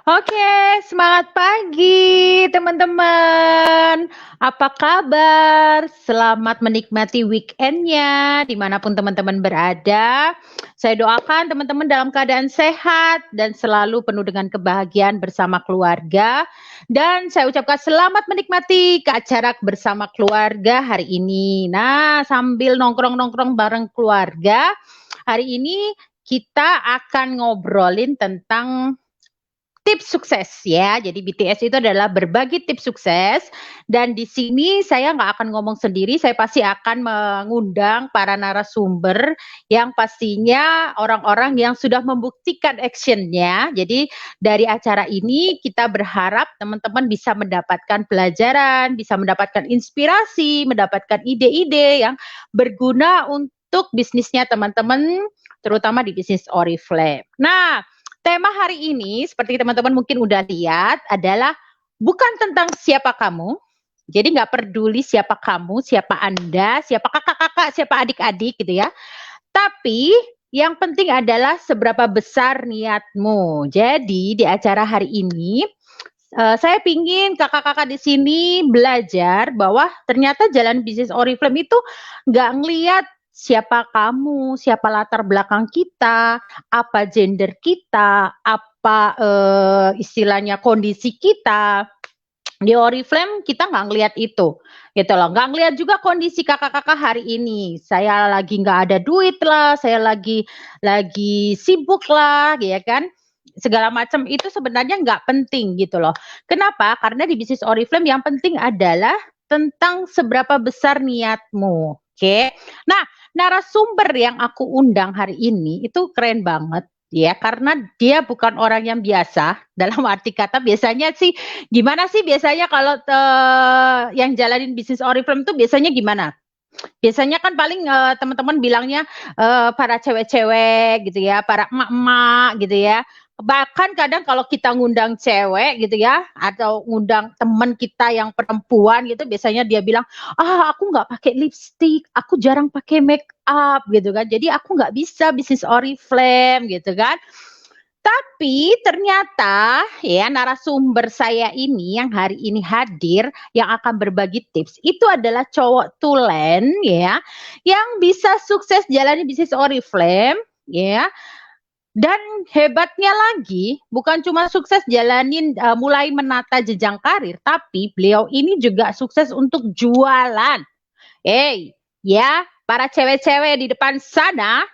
Oke, semangat pagi teman-teman. Apa kabar? Selamat menikmati weekend-nya dimanapun teman-teman berada. Saya doakan teman-teman dalam keadaan sehat dan selalu penuh dengan kebahagiaan bersama keluarga. Dan saya ucapkan selamat menikmati ke acara bersama keluarga hari ini. Nah, sambil nongkrong-nongkrong bareng keluarga, hari ini kita akan ngobrolin tentang tips sukses ya. Jadi BTS itu adalah berbagi tips sukses dan di sini saya nggak akan ngomong sendiri, saya pasti akan mengundang para narasumber yang pastinya orang-orang yang sudah membuktikan actionnya. Jadi dari acara ini kita berharap teman-teman bisa mendapatkan pelajaran, bisa mendapatkan inspirasi, mendapatkan ide-ide yang berguna untuk bisnisnya teman-teman, terutama di bisnis Oriflame. Nah, tema hari ini, seperti teman-teman mungkin udah lihat, adalah bukan tentang siapa kamu. Jadi nggak peduli siapa kamu, siapa Anda, siapa kakak-kakak, siapa adik-adik gitu ya. Tapi yang penting adalah seberapa besar niatmu. Jadi di acara hari ini, saya pingin kakak-kakak di sini belajar bahwa ternyata jalan bisnis Oriflame itu nggak ngelihat siapa kamu, siapa latar belakang kita, apa gender kita, apa istilahnya kondisi kita. Di Oriflame kita nggak ngelihat itu, gitu loh. Nggak ngelihat juga kondisi kakak-kakak hari ini. Saya lagi nggak ada duit lah, saya lagi sibuk lah, ya kan. Segala macam itu sebenarnya nggak penting gitu loh. Kenapa? Karena di bisnis Oriflame yang penting adalah tentang seberapa besar niatmu. Oke. Nah, narasumber yang aku undang hari ini itu keren banget ya, karena dia bukan orang yang biasa. Dalam arti kata biasanya sih gimana sih biasanya kalau yang jalanin bisnis Oriflame itu biasanya gimana? Biasanya kan paling teman-teman bilangnya para cewek-cewek gitu ya, para emak-emak gitu ya. Bahkan kadang kalau kita ngundang cewek gitu ya, atau ngundang teman kita yang perempuan gitu, biasanya dia bilang, aku nggak pakai lipstick, aku jarang pakai make up gitu kan. Jadi aku nggak bisa bisnis Oriflame gitu kan. Tapi ternyata ya narasumber saya ini yang hari ini hadir yang akan berbagi tips itu adalah cowok tulen ya yang bisa sukses jalani bisnis Oriflame ya. Dan hebatnya lagi bukan cuma sukses jalanin mulai menata jenjang karir, tapi beliau ini juga sukses untuk jualan. Ya, para cewek-cewek di depan sana,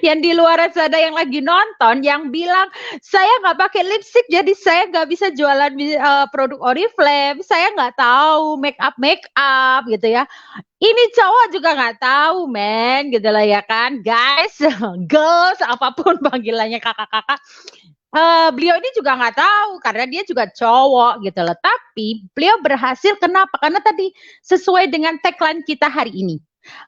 yang di luar sana yang lagi nonton, yang bilang, saya nggak pakai lipstick, jadi saya nggak bisa jualan produk Oriflame, saya nggak tahu make up gitu ya. Ini cowok juga nggak tahu, men, gitu lah ya kan, guys, girls, apapun panggilannya kakak-kakak. Beliau ini juga nggak tahu karena dia juga cowok gitu loh. Tapi beliau berhasil kenapa? Karena tadi sesuai dengan tagline kita hari ini.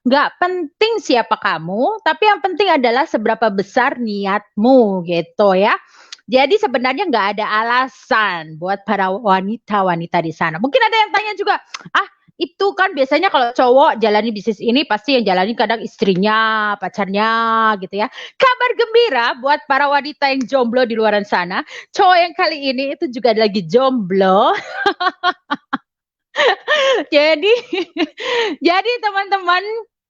Nggak penting siapa kamu, tapi yang penting adalah seberapa besar niatmu gitu ya. Jadi sebenarnya nggak ada alasan buat para wanita-wanita di sana. Mungkin ada yang tanya juga, itu kan biasanya kalau cowok jalani bisnis ini pasti yang jalani kadang istrinya, pacarnya gitu ya. Kabar gembira buat para wanita yang jomblo di luar sana, cowok yang kali ini itu juga lagi jomblo. Jadi jadi teman-teman,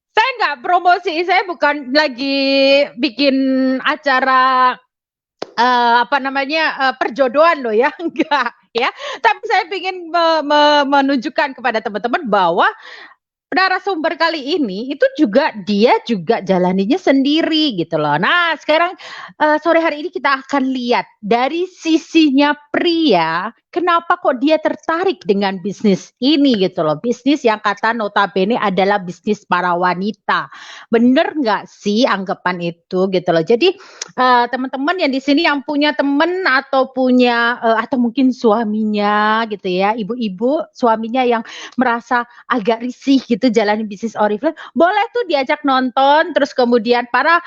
saya nggak promosi, saya bukan lagi bikin acara perjodohan loh ya, enggak ya. Tapi saya ingin menunjukkan kepada teman-teman bahwa narasumber kali ini itu juga dia juga jalaninya sendiri gitu loh. Nah, sekarang sore hari ini kita akan lihat dari sisinya pria, kenapa kok dia tertarik dengan bisnis ini gitu loh. Bisnis yang kata notabene adalah bisnis para wanita. Bener nggak sih anggapan itu gitu loh. Jadi teman-teman yang di sini yang punya teman atau punya atau mungkin suaminya gitu ya, ibu-ibu suaminya yang merasa agak risih gitu jalani bisnis Oriflame, boleh tuh diajak nonton. Terus kemudian para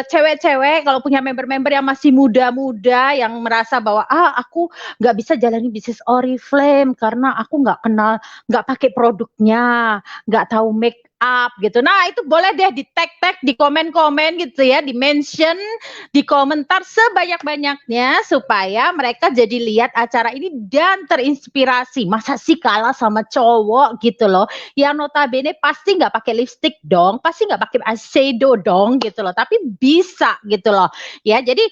cewek-cewek kalau punya member-member yang masih muda-muda yang merasa bahwa aku nggak bisa jalani bisnis Oriflame karena aku nggak kenal, nggak pakai produknya, nggak tahu make up gitu. Nah, itu boleh deh di tag di komen-komen gitu ya, di mention di komentar sebanyak-banyaknya supaya mereka jadi lihat acara ini dan terinspirasi. Masa sih kalah sama cowok gitu loh, yang notabene pasti nggak pakai lipstick dong, pasti nggak pakai eyeshadow dong gitu loh, tapi bisa gitu loh ya. Jadi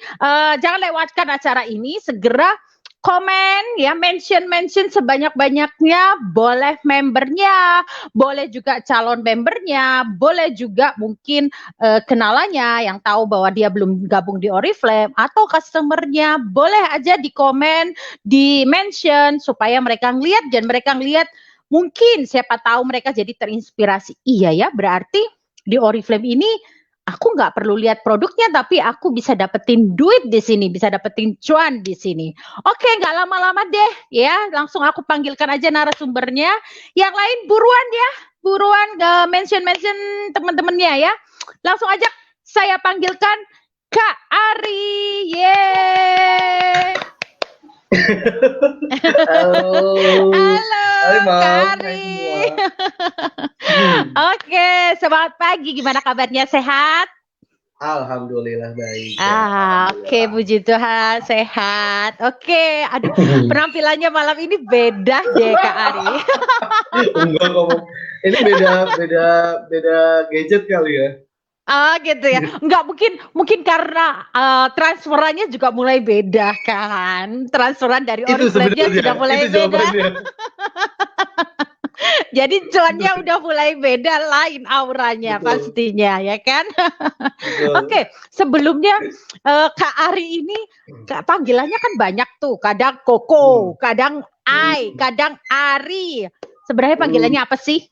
jangan lewatkan acara ini, segera komen ya, mention sebanyak-banyaknya, boleh membernya, boleh juga calon membernya, boleh juga mungkin kenalannya yang tahu bahwa dia belum gabung di Oriflame atau customernya, boleh aja di komen, di mention supaya mereka ngeliat dan mereka ngeliat, mungkin siapa tahu mereka jadi terinspirasi. Iya ya, berarti di Oriflame ini aku nggak perlu lihat produknya, tapi aku bisa dapetin duit di sini, bisa dapetin cuan di sini. Oke, nggak lama-lama deh, ya. Langsung aku panggilkan aja narasumbernya. Yang lain buruan mention teman-temannya ya. Langsung aja saya panggilkan Kak Ari. Yeay. Halo. Halo, Hai, Mam. Kak Hai Ari. semua. Oke, selamat pagi. Gimana kabarnya? Sehat? Alhamdulillah baik. Oke, Alhamdulillah. puji Tuhan, sehat. Oke, aduh, penampilannya malam ini beda deh, Kak Ari. Enggak kok. Ini beda gadget kali ya. Gitu ya. Enggak, mungkin karena transferannya juga mulai beda kan. Transferan dari Itu Oriflame-nya sebenarnya, sudah mulai itu beda. jawabannya. Jadi cuannya udah mulai beda, lain auranya Betul, pastinya ya kan. betul. Oke, sebelumnya Kak Ari ini panggilannya kan banyak tuh. Kadang Koko, kadang Ai, kadang Ari. Sebenarnya panggilannya apa sih?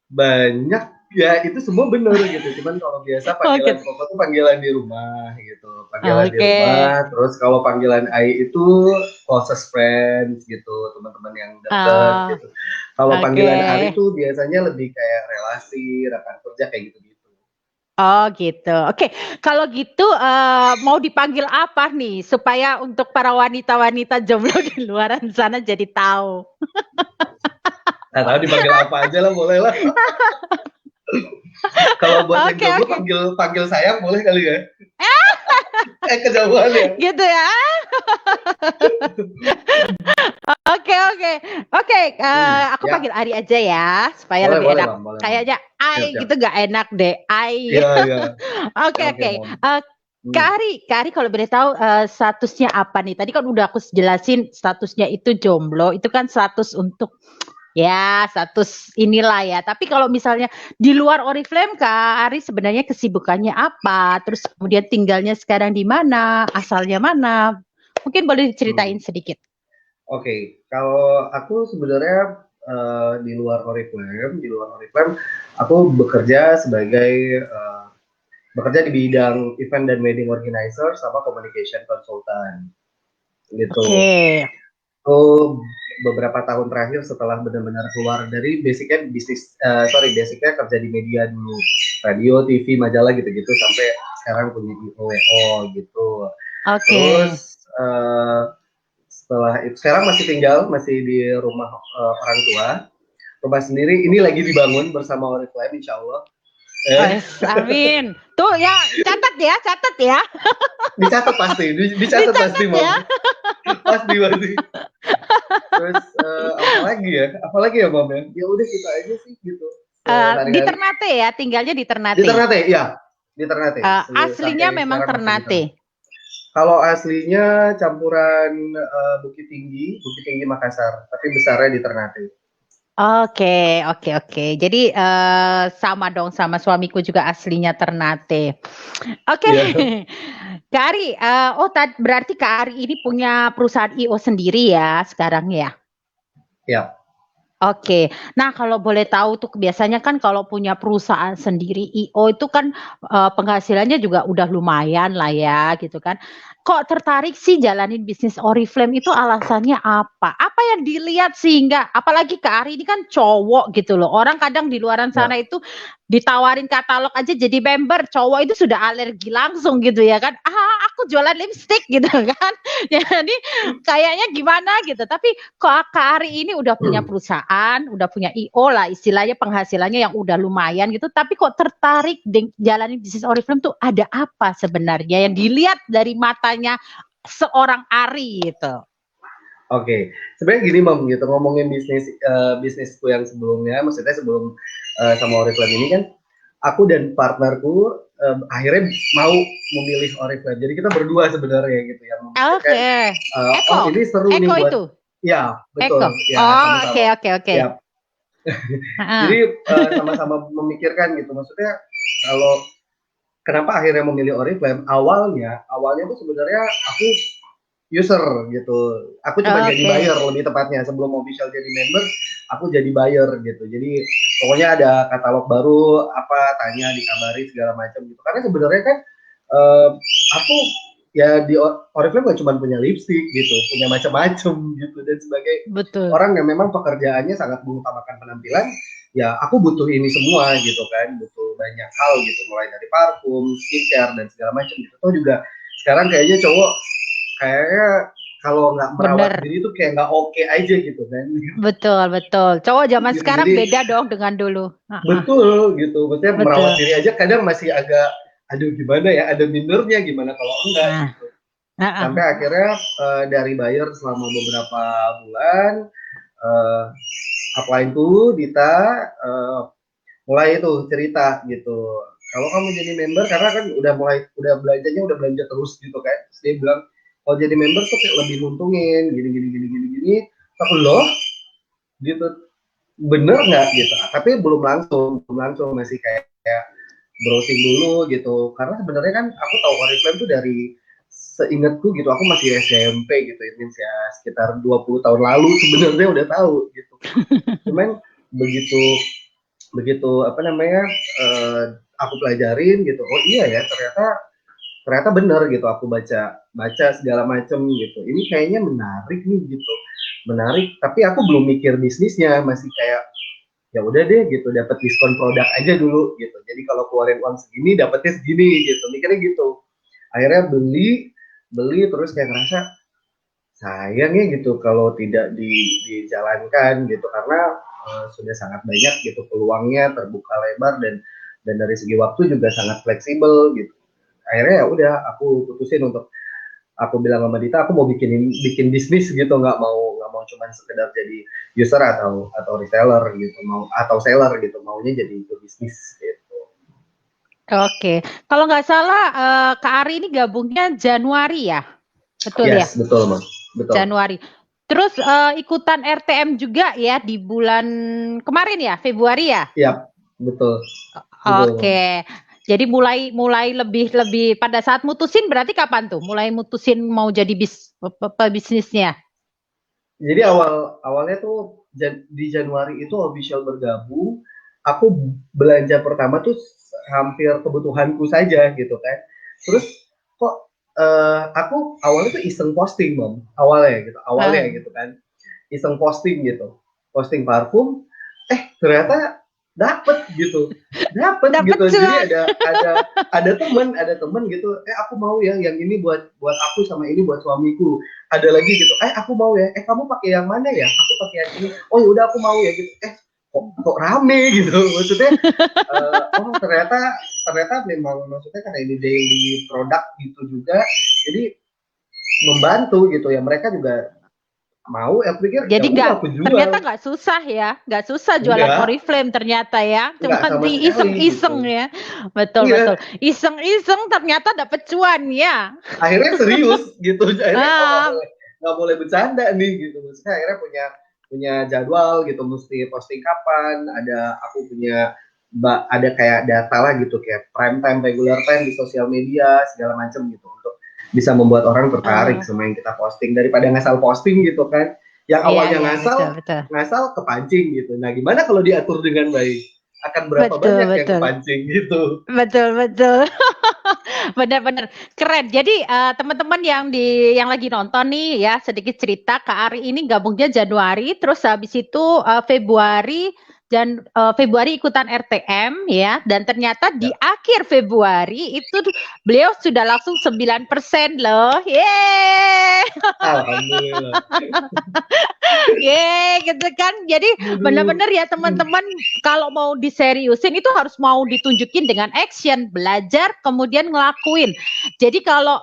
Banyak ya, itu semua bener gitu. Cuman kalau biasa panggilan Oke. Koko tuh panggilan di rumah gitu. Panggilan di Oke. rumah, terus kalau panggilan Ai itu closest friends gitu, teman-teman yang dekat Oh, gitu. Kalau panggilan Ari oke. tuh biasanya lebih kayak relasi, rekan kerja kayak gitu-gitu. Oh gitu. Oke, kalau gitu mau dipanggil apa nih supaya untuk para wanita-wanita jomblo di luaran sana jadi tahu. Nah, tahu dipanggil apa aja lah, boleh lah. Kalau buat yang Oke, jomblo oke. panggil sayang boleh kali ya? Kejauhan ya. Gitu ya. Oke, oke. Oke, aku Ya, panggil Ari aja ya supaya boleh lebih boleh enak. Mam, boleh Mam. Kayaknya Siap Ai siap. gitu nggak enak deh. Ai. Iya iya. Oke, Oke oke. Mam. Kak Ari kalau boleh tahu statusnya apa nih? Tadi kan udah aku jelasin statusnya itu jomblo. Itu kan status untuk ya status inilah ya. Tapi kalau misalnya di luar Oriflame, Kak Ari sebenarnya kesibukannya apa? Terus kemudian tinggalnya sekarang di mana? Asalnya mana? Mungkin boleh diceritain sedikit. Oke, kalau aku sebenarnya di luar Oriflame, aku bekerja di bidang event dan wedding organizer sama communication consultant gitu. Oke. Aku beberapa tahun terakhir setelah benar-benar keluar dari basicnya kerja di media dulu, radio, TV, majalah gitu-gitu sampai sekarang punya IO gitu. Oke. Terus setelah itu sekarang masih di rumah orang tua. Rumah sendiri ini lagi dibangun bersama Oriflame insya Allah. Amin. Tuh ya, catat ya. Dicatat pasti Dicatat Mam. ya. Pasti. Terus apalagi ya Mam ya. Ya udah kita aja sih gitu. Di Ternate ya, tinggalnya di Ternate. Di Ternate, iya. Di Ternate. Aslinya memang Ternate. Kalau aslinya campuran Bukit Tinggi Makassar, tapi besarnya di Ternate. Oke. Jadi sama dong sama suamiku juga aslinya Ternate. Oke. Iya. Kak Ari, berarti Kak Ari ini punya perusahaan IO sendiri ya sekarang ya? Ya. Oke. Nah, kalau boleh tahu tuh biasanya kan kalau punya perusahaan sendiri IO itu kan penghasilannya juga udah lumayan lah ya gitu kan. Kok tertarik sih jalanin bisnis Oriflame itu alasannya apa? Apa yang dilihat sehingga apalagi Kak Ari ini kan cowok gitu loh. Orang kadang di luaran sana Ya. itu ditawarin katalog aja jadi member, cowok itu sudah alergi langsung gitu ya kan. Aku aku jualan lipstick gitu kan. Jadi kayaknya gimana gitu. Tapi kok Kak Ari ini udah punya perusahaan, udah punya IO lah istilahnya penghasilannya yang udah lumayan gitu. Tapi kok tertarik jalanin bisnis Oriflame tuh ada apa sebenarnya yang dilihat dari matanya seorang Ari gitu. Oke, sebenarnya gini Mam gitu ngomongin bisnisku yang sebelumnya, maksudnya sebelum sama Oriflame ini kan, aku dan partnerku akhirnya mau memilih Oriflame. Jadi kita berdua sebenarnya gitu ya memikirkan, Eko, oh ini seru nih Eko buat, itu, ya betul, Eko. ya Oh, sama-sama. oke. Ya, jadi sama-sama memikirkan gitu. Maksudnya kalau kenapa akhirnya memilih Oriflame? Awalnya tuh sebenarnya aku user gitu. Aku cuma jadi buyer lebih tepatnya sebelum official jadi member, aku jadi buyer gitu. Jadi pokoknya ada katalog baru apa tanya dikabari segala macam gitu. Karena sebenarnya kan aku ya di Oriflame gak cuma punya lipstick gitu, punya macam-macam gitu dan sebagai orang yang memang pekerjaannya sangat mengutamakan penampilan, ya aku butuh ini semua gitu kan, butuh banyak hal gitu mulai dari parfum, skincare dan segala macam gitu. Toh juga sekarang kayaknya cowok kayaknya kalau nggak merawat diri tuh kayak nggak oke aja gitu kan. Betul. Cowok zaman gitu, sekarang jadi, beda dong dengan dulu. Betul gitu. Maksudnya merawat diri aja kadang masih agak, aduh gimana ya, ada minernya gimana kalau enggak gitu. Sampai akhirnya dari buyer selama beberapa bulan, upline tuh Dita mulai itu cerita gitu. Kalau kamu jadi member karena kan udah belanja terus gitu kan. Terus dia bilang kalau jadi member tuh kayak lebih nguntungin gini. Tapi loh gitu bener nggak gitu. Tapi belum langsung masih kayak browsing dulu gitu. Karena sebenarnya kan aku tahu Oriflame tuh dari seingatku gitu, aku masih SMP gitu, itu ya sekitar 20 tahun lalu sebenarnya udah tahu gitu. Cuman begitu apa namanya aku pelajarin gitu, oh iya ya ternyata benar gitu, aku baca segala macem gitu, ini kayaknya menarik nih gitu, tapi aku belum mikir bisnisnya, masih kayak ya udah deh gitu, dapat diskon produk aja dulu gitu, jadi kalau keluarin uang segini dapatnya segini gitu, mikirnya gitu. Akhirnya beli terus kayak ngerasa sayang ya gitu kalau tidak dijalankan gitu, karena sudah sangat banyak gitu peluangnya terbuka lebar, dan dari segi waktu juga sangat fleksibel gitu. Akhirnya ya udah aku putusin untuk, aku bilang sama Dita aku mau bikin bisnis gitu, nggak mau cuma sekedar jadi user atau reseller gitu, atau seller gitu, maunya jadi bisnis gitu. Oke, kalau nggak salah Kak Ari ini gabungnya Januari ya, betul ya? Betul Mas, betul. Januari. Terus ikutan RTM juga ya di bulan kemarin ya, Februari ya? Iya, betul. Oke. Jadi mulai lebih pada saat mutusin berarti kapan tuh? Mulai mutusin mau jadi bisnisnya? Jadi awalnya tuh di Januari itu official bergabung, aku belanja pertama tuh hampir kebutuhanku saja gitu kan. Terus kok aku awalnya tuh iseng posting Mom, awalnya gitu kan. Iseng posting gitu. Posting parfum, ternyata dapet gitu. Jadi ada temen gitu, aku mau ya yang ini buat aku, sama ini buat suamiku. Ada lagi gitu, aku mau ya, kamu pakai yang mana ya, aku pakai yang ini, oh ya udah aku mau ya gitu, kok rame gitu, maksudnya oh ternyata memang, maksudnya karena ini daily produk gitu juga, jadi membantu gitu ya, mereka juga mau, pikir jadi ternyata jual. nggak susah jualan Oriflame ternyata ya, cuma iseng-iseng gitu. Ya, betul. Iseng-iseng ternyata dapet cuan ya. Akhirnya serius gitu, akhirnya nggak boleh bercanda nih gitu, maksudnya akhirnya punya jadwal gitu, mesti posting kapan, aku punya ada kayak data lah gitu, kayak prime time, regular time di sosial media segala macam gitu, untuk bisa membuat orang tertarik sama yang kita posting, daripada ngasal posting gitu kan, yang awalnya ngasal kepancing gitu. Nah gimana kalau diatur dengan baik, akan berapa banyak yang kepancing gitu. Betul. Benar-benar keren. Jadi teman-teman yang lagi nonton nih ya, sedikit cerita, Kak Ari ini gabungnya Januari, terus habis itu Februari dan Februari ikutan RTM ya, dan ternyata di akhir Februari itu beliau sudah langsung 9% loh. Yeay. Alhamdulillah. Yeay gitu kan. Jadi benar-benar ya teman-teman, kalau mau diseriusin itu harus mau ditunjukin dengan action, belajar kemudian ngelakuin. Jadi kalau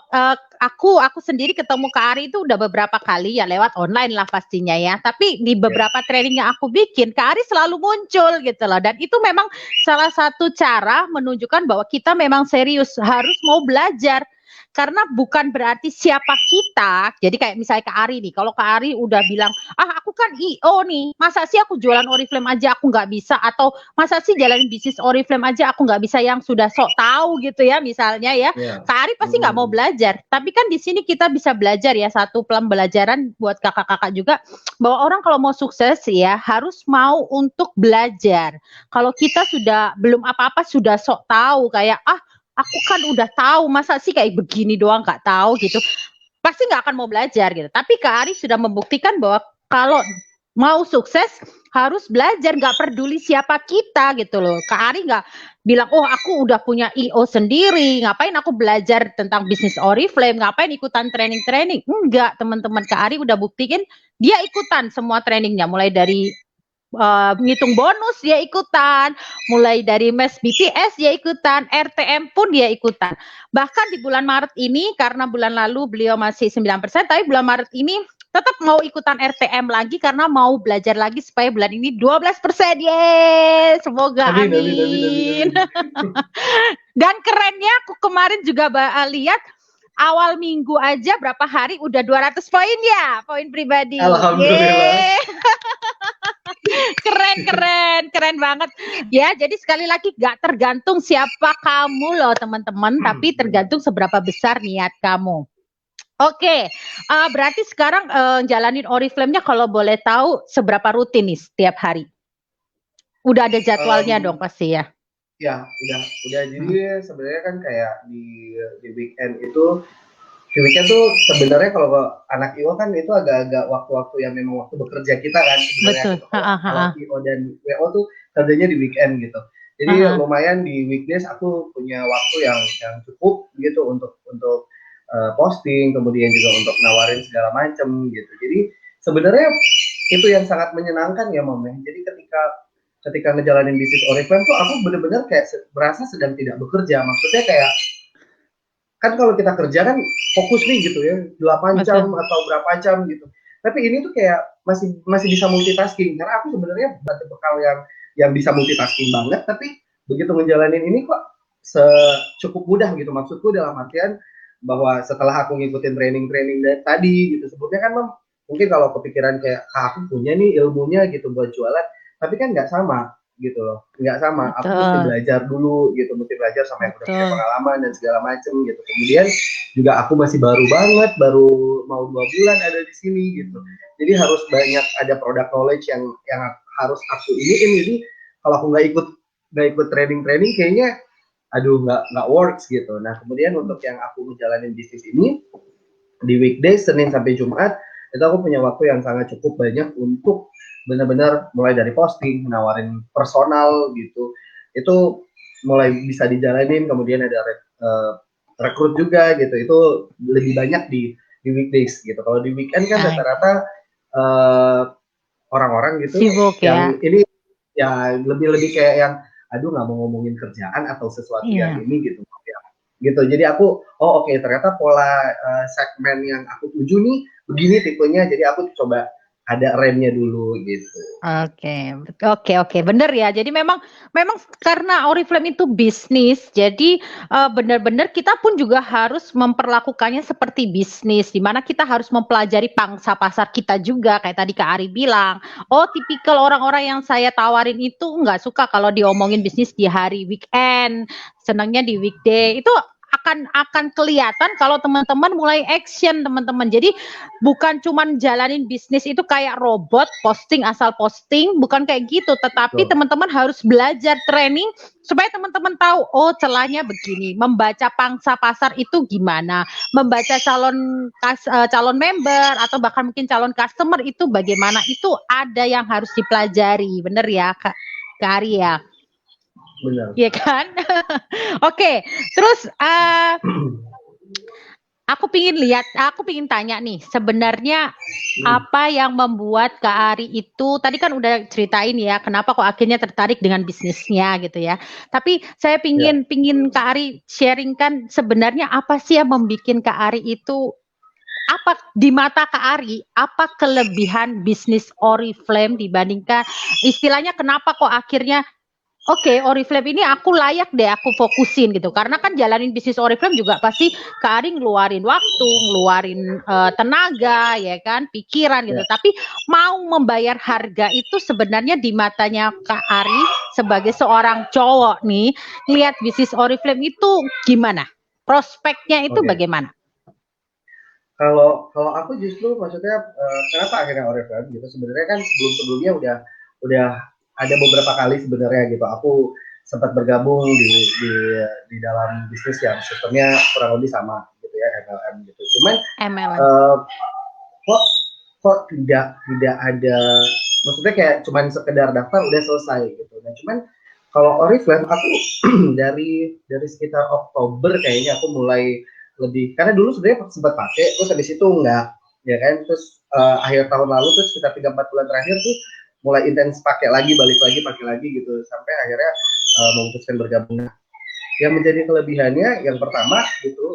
aku sendiri ketemu Kak Ari itu udah beberapa kali ya, lewat online lah pastinya ya. Tapi di beberapa training yang aku bikin, Kak Ari selalu muncul gitu loh. Dan itu memang salah satu cara menunjukkan bahwa kita memang serius, harus mau belajar. Karena bukan berarti siapa kita. Jadi kayak misalnya Kak Ari nih, kalau Kak Ari udah bilang, aku kan IO nih, masa sih aku jualan Oriflame aja aku nggak bisa, atau masa sih jalanin bisnis Oriflame aja aku nggak bisa, yang sudah sok tahu gitu ya misalnya ya. Kak Ari pasti nggak mau belajar. Tapi kan di sini kita bisa belajar ya, satu pembelajaran buat kakak-kakak juga, bahwa orang kalau mau sukses ya harus mau untuk belajar. Kalau kita sudah belum apa-apa sudah sok tahu, kayak aku kan udah tahu, masa sih kayak begini doang nggak tahu gitu, pasti nggak akan mau belajar gitu. Tapi Kak Ari sudah membuktikan bahwa kalau mau sukses harus belajar, nggak peduli siapa kita gitu loh. Kak Ari nggak bilang, aku udah punya IO sendiri, ngapain aku belajar tentang bisnis Oriflame, ngapain ikutan training-training. Enggak, teman-teman, Kak Ari udah buktikan dia ikutan semua trainingnya, mulai dari ngitung bonus dia ikutan, mulai dari mes BPS dia ikutan, RTM pun dia ikutan. Bahkan di bulan Maret ini, karena bulan lalu beliau masih 9%, tapi bulan Maret ini tetap mau ikutan RTM lagi karena mau belajar lagi supaya bulan ini 12%. Yeay, semoga amin. Dan kerennya aku kemarin juga lihat awal minggu aja berapa hari udah 200 poin ya, poin pribadi. Alhamdulillah. Keren banget ya. Jadi sekali lagi gak tergantung siapa kamu loh teman-teman, tapi tergantung seberapa besar niat kamu. Oke, berarti sekarang jalanin Oriflame-nya kalau boleh tahu seberapa rutin nih setiap hari? Udah ada jadwalnya dong pasti ya? Ya, udah. Jadi sebenarnya kan kayak di weekend itu, di weekend tuh sebenarnya kalau anak IO kan itu agak-agak waktu-waktu yang memang waktu bekerja kita kan sebenarnya. Betul. Gitu. Kalau IO dan WO tuh kerjanya di weekend gitu. Jadi lumayan di weekdays aku punya waktu yang cukup gitu untuk posting, kemudian juga untuk nawarin segala macam gitu. Jadi sebenarnya itu yang sangat menyenangkan ya Mom. Jadi ketika ngejalanin bisnis Oriflame tuh aku bener-bener kayak merasa sedang tidak bekerja. Maksudnya kayak kan kalau kita kerja kan fokus nih gitu ya 8 jam atau berapa jam gitu. Tapi ini tuh kayak masih bisa multitasking karena aku sebenarnya bekal yang bisa multitasking banget, tapi begitu ngejalanin ini kok cukup mudah gitu. Maksudku dalam artian bahwa setelah aku ngikutin training tadi gitu, sebelumnya kan mungkin kalau kepikiran kayak aku punya nih ilmunya gitu buat jualan, tapi kan nggak sama gitu loh, nggak sama. Aku mesti belajar dulu gitu, mesti belajar sama yang udah punya pengalaman dan segala macem gitu. Kemudian juga aku masih baru banget, baru mau 2 bulan ada di sini gitu. Jadi harus banyak ada product knowledge yang harus aku iniin. Jadi kalau aku nggak ikut training kayaknya nggak works gitu. Nah kemudian untuk yang aku ngejalanin bisnis ini di weekdays Senin sampai Jumat itu aku punya waktu yang sangat cukup banyak untuk benar-benar mulai dari posting, menawarin personal gitu, itu mulai bisa dijalanin. Kemudian ada rekrut juga gitu, itu lebih banyak di weekdays gitu. Kalau di weekend kan rata-rata orang-orang gitu sibuk, yang ini ya lebih kayak yang nggak mau ngomongin kerjaan atau sesuatu yang ini gitu ya. Gitu. Jadi aku oke, ternyata pola segmen yang aku tuju nih begini tipenya, jadi aku coba ada remnya dulu gitu. Oke, bener ya. Jadi memang karena Oriflame itu bisnis, jadi benar-benar kita pun juga harus memperlakukannya seperti bisnis, di mana kita harus mempelajari pangsa pasar kita juga. Kayak tadi Kak Ari bilang, tipikal orang-orang yang saya tawarin itu nggak suka kalau diomongin bisnis di hari weekend, senangnya di weekday. Itu akan kelihatan kalau teman-teman mulai action, teman-teman. Jadi bukan cuman jalanin bisnis itu kayak robot posting asal posting, bukan kayak gitu, tetapi teman-teman harus belajar training supaya teman-teman tahu celahnya begini, membaca pangsa pasar itu gimana, membaca calon member atau bahkan mungkin calon customer itu bagaimana, itu ada yang harus dipelajari. Bener ya Kak Kak Ari ya. Benar. Iya kan? Oke, terus aku pingin tanya nih, sebenarnya apa yang membuat Kak Ari itu, tadi kan udah ceritain ya, kenapa kok akhirnya tertarik dengan bisnisnya gitu ya. Tapi saya Ya. pingin Kak Ari sharingkan sebenarnya apa sih yang membuat Kak Ari itu, apa di mata Kak Ari, apa kelebihan bisnis Oriflame dibandingkan, istilahnya kenapa kok akhirnya oke, Oriflame ini aku layak deh aku fokusin gitu. Karena kan jalanin bisnis Oriflame juga pasti Kak Ari ngeluarin waktu, ngeluarin tenaga, ya kan, pikiran gitu. Ya. Tapi mau membayar harga itu sebenarnya di matanya Kak Ari sebagai seorang cowok nih, lihat bisnis Oriflame itu gimana? Prospeknya itu Oke. bagaimana? Kalau aku justru maksudnya kenapa akhirnya Oriflame gitu, sebenarnya kan sebelumnya udah ada beberapa kali sebenarnya gitu aku sempat bergabung di dalam bisnis yang sistemnya kurang lebih sama gitu ya, MLM gitu. Cuman MLM. uh, kok kok tidak ada, maksudnya kayak cuman sekedar daftar udah selesai gitu. Nah cuman kalau Oriflame aku dari sekitar Oktober kayaknya aku mulai lebih, karena dulu sebenarnya sempat pakai terus habis itu enggak, ya kan, terus akhir tahun lalu tuh sekitar 3-4 bulan terakhir tuh mulai intens pakai lagi, balik lagi pakai lagi gitu, sampai akhirnya memutuskan bergabung. Yang menjadi kelebihannya yang pertama gitu,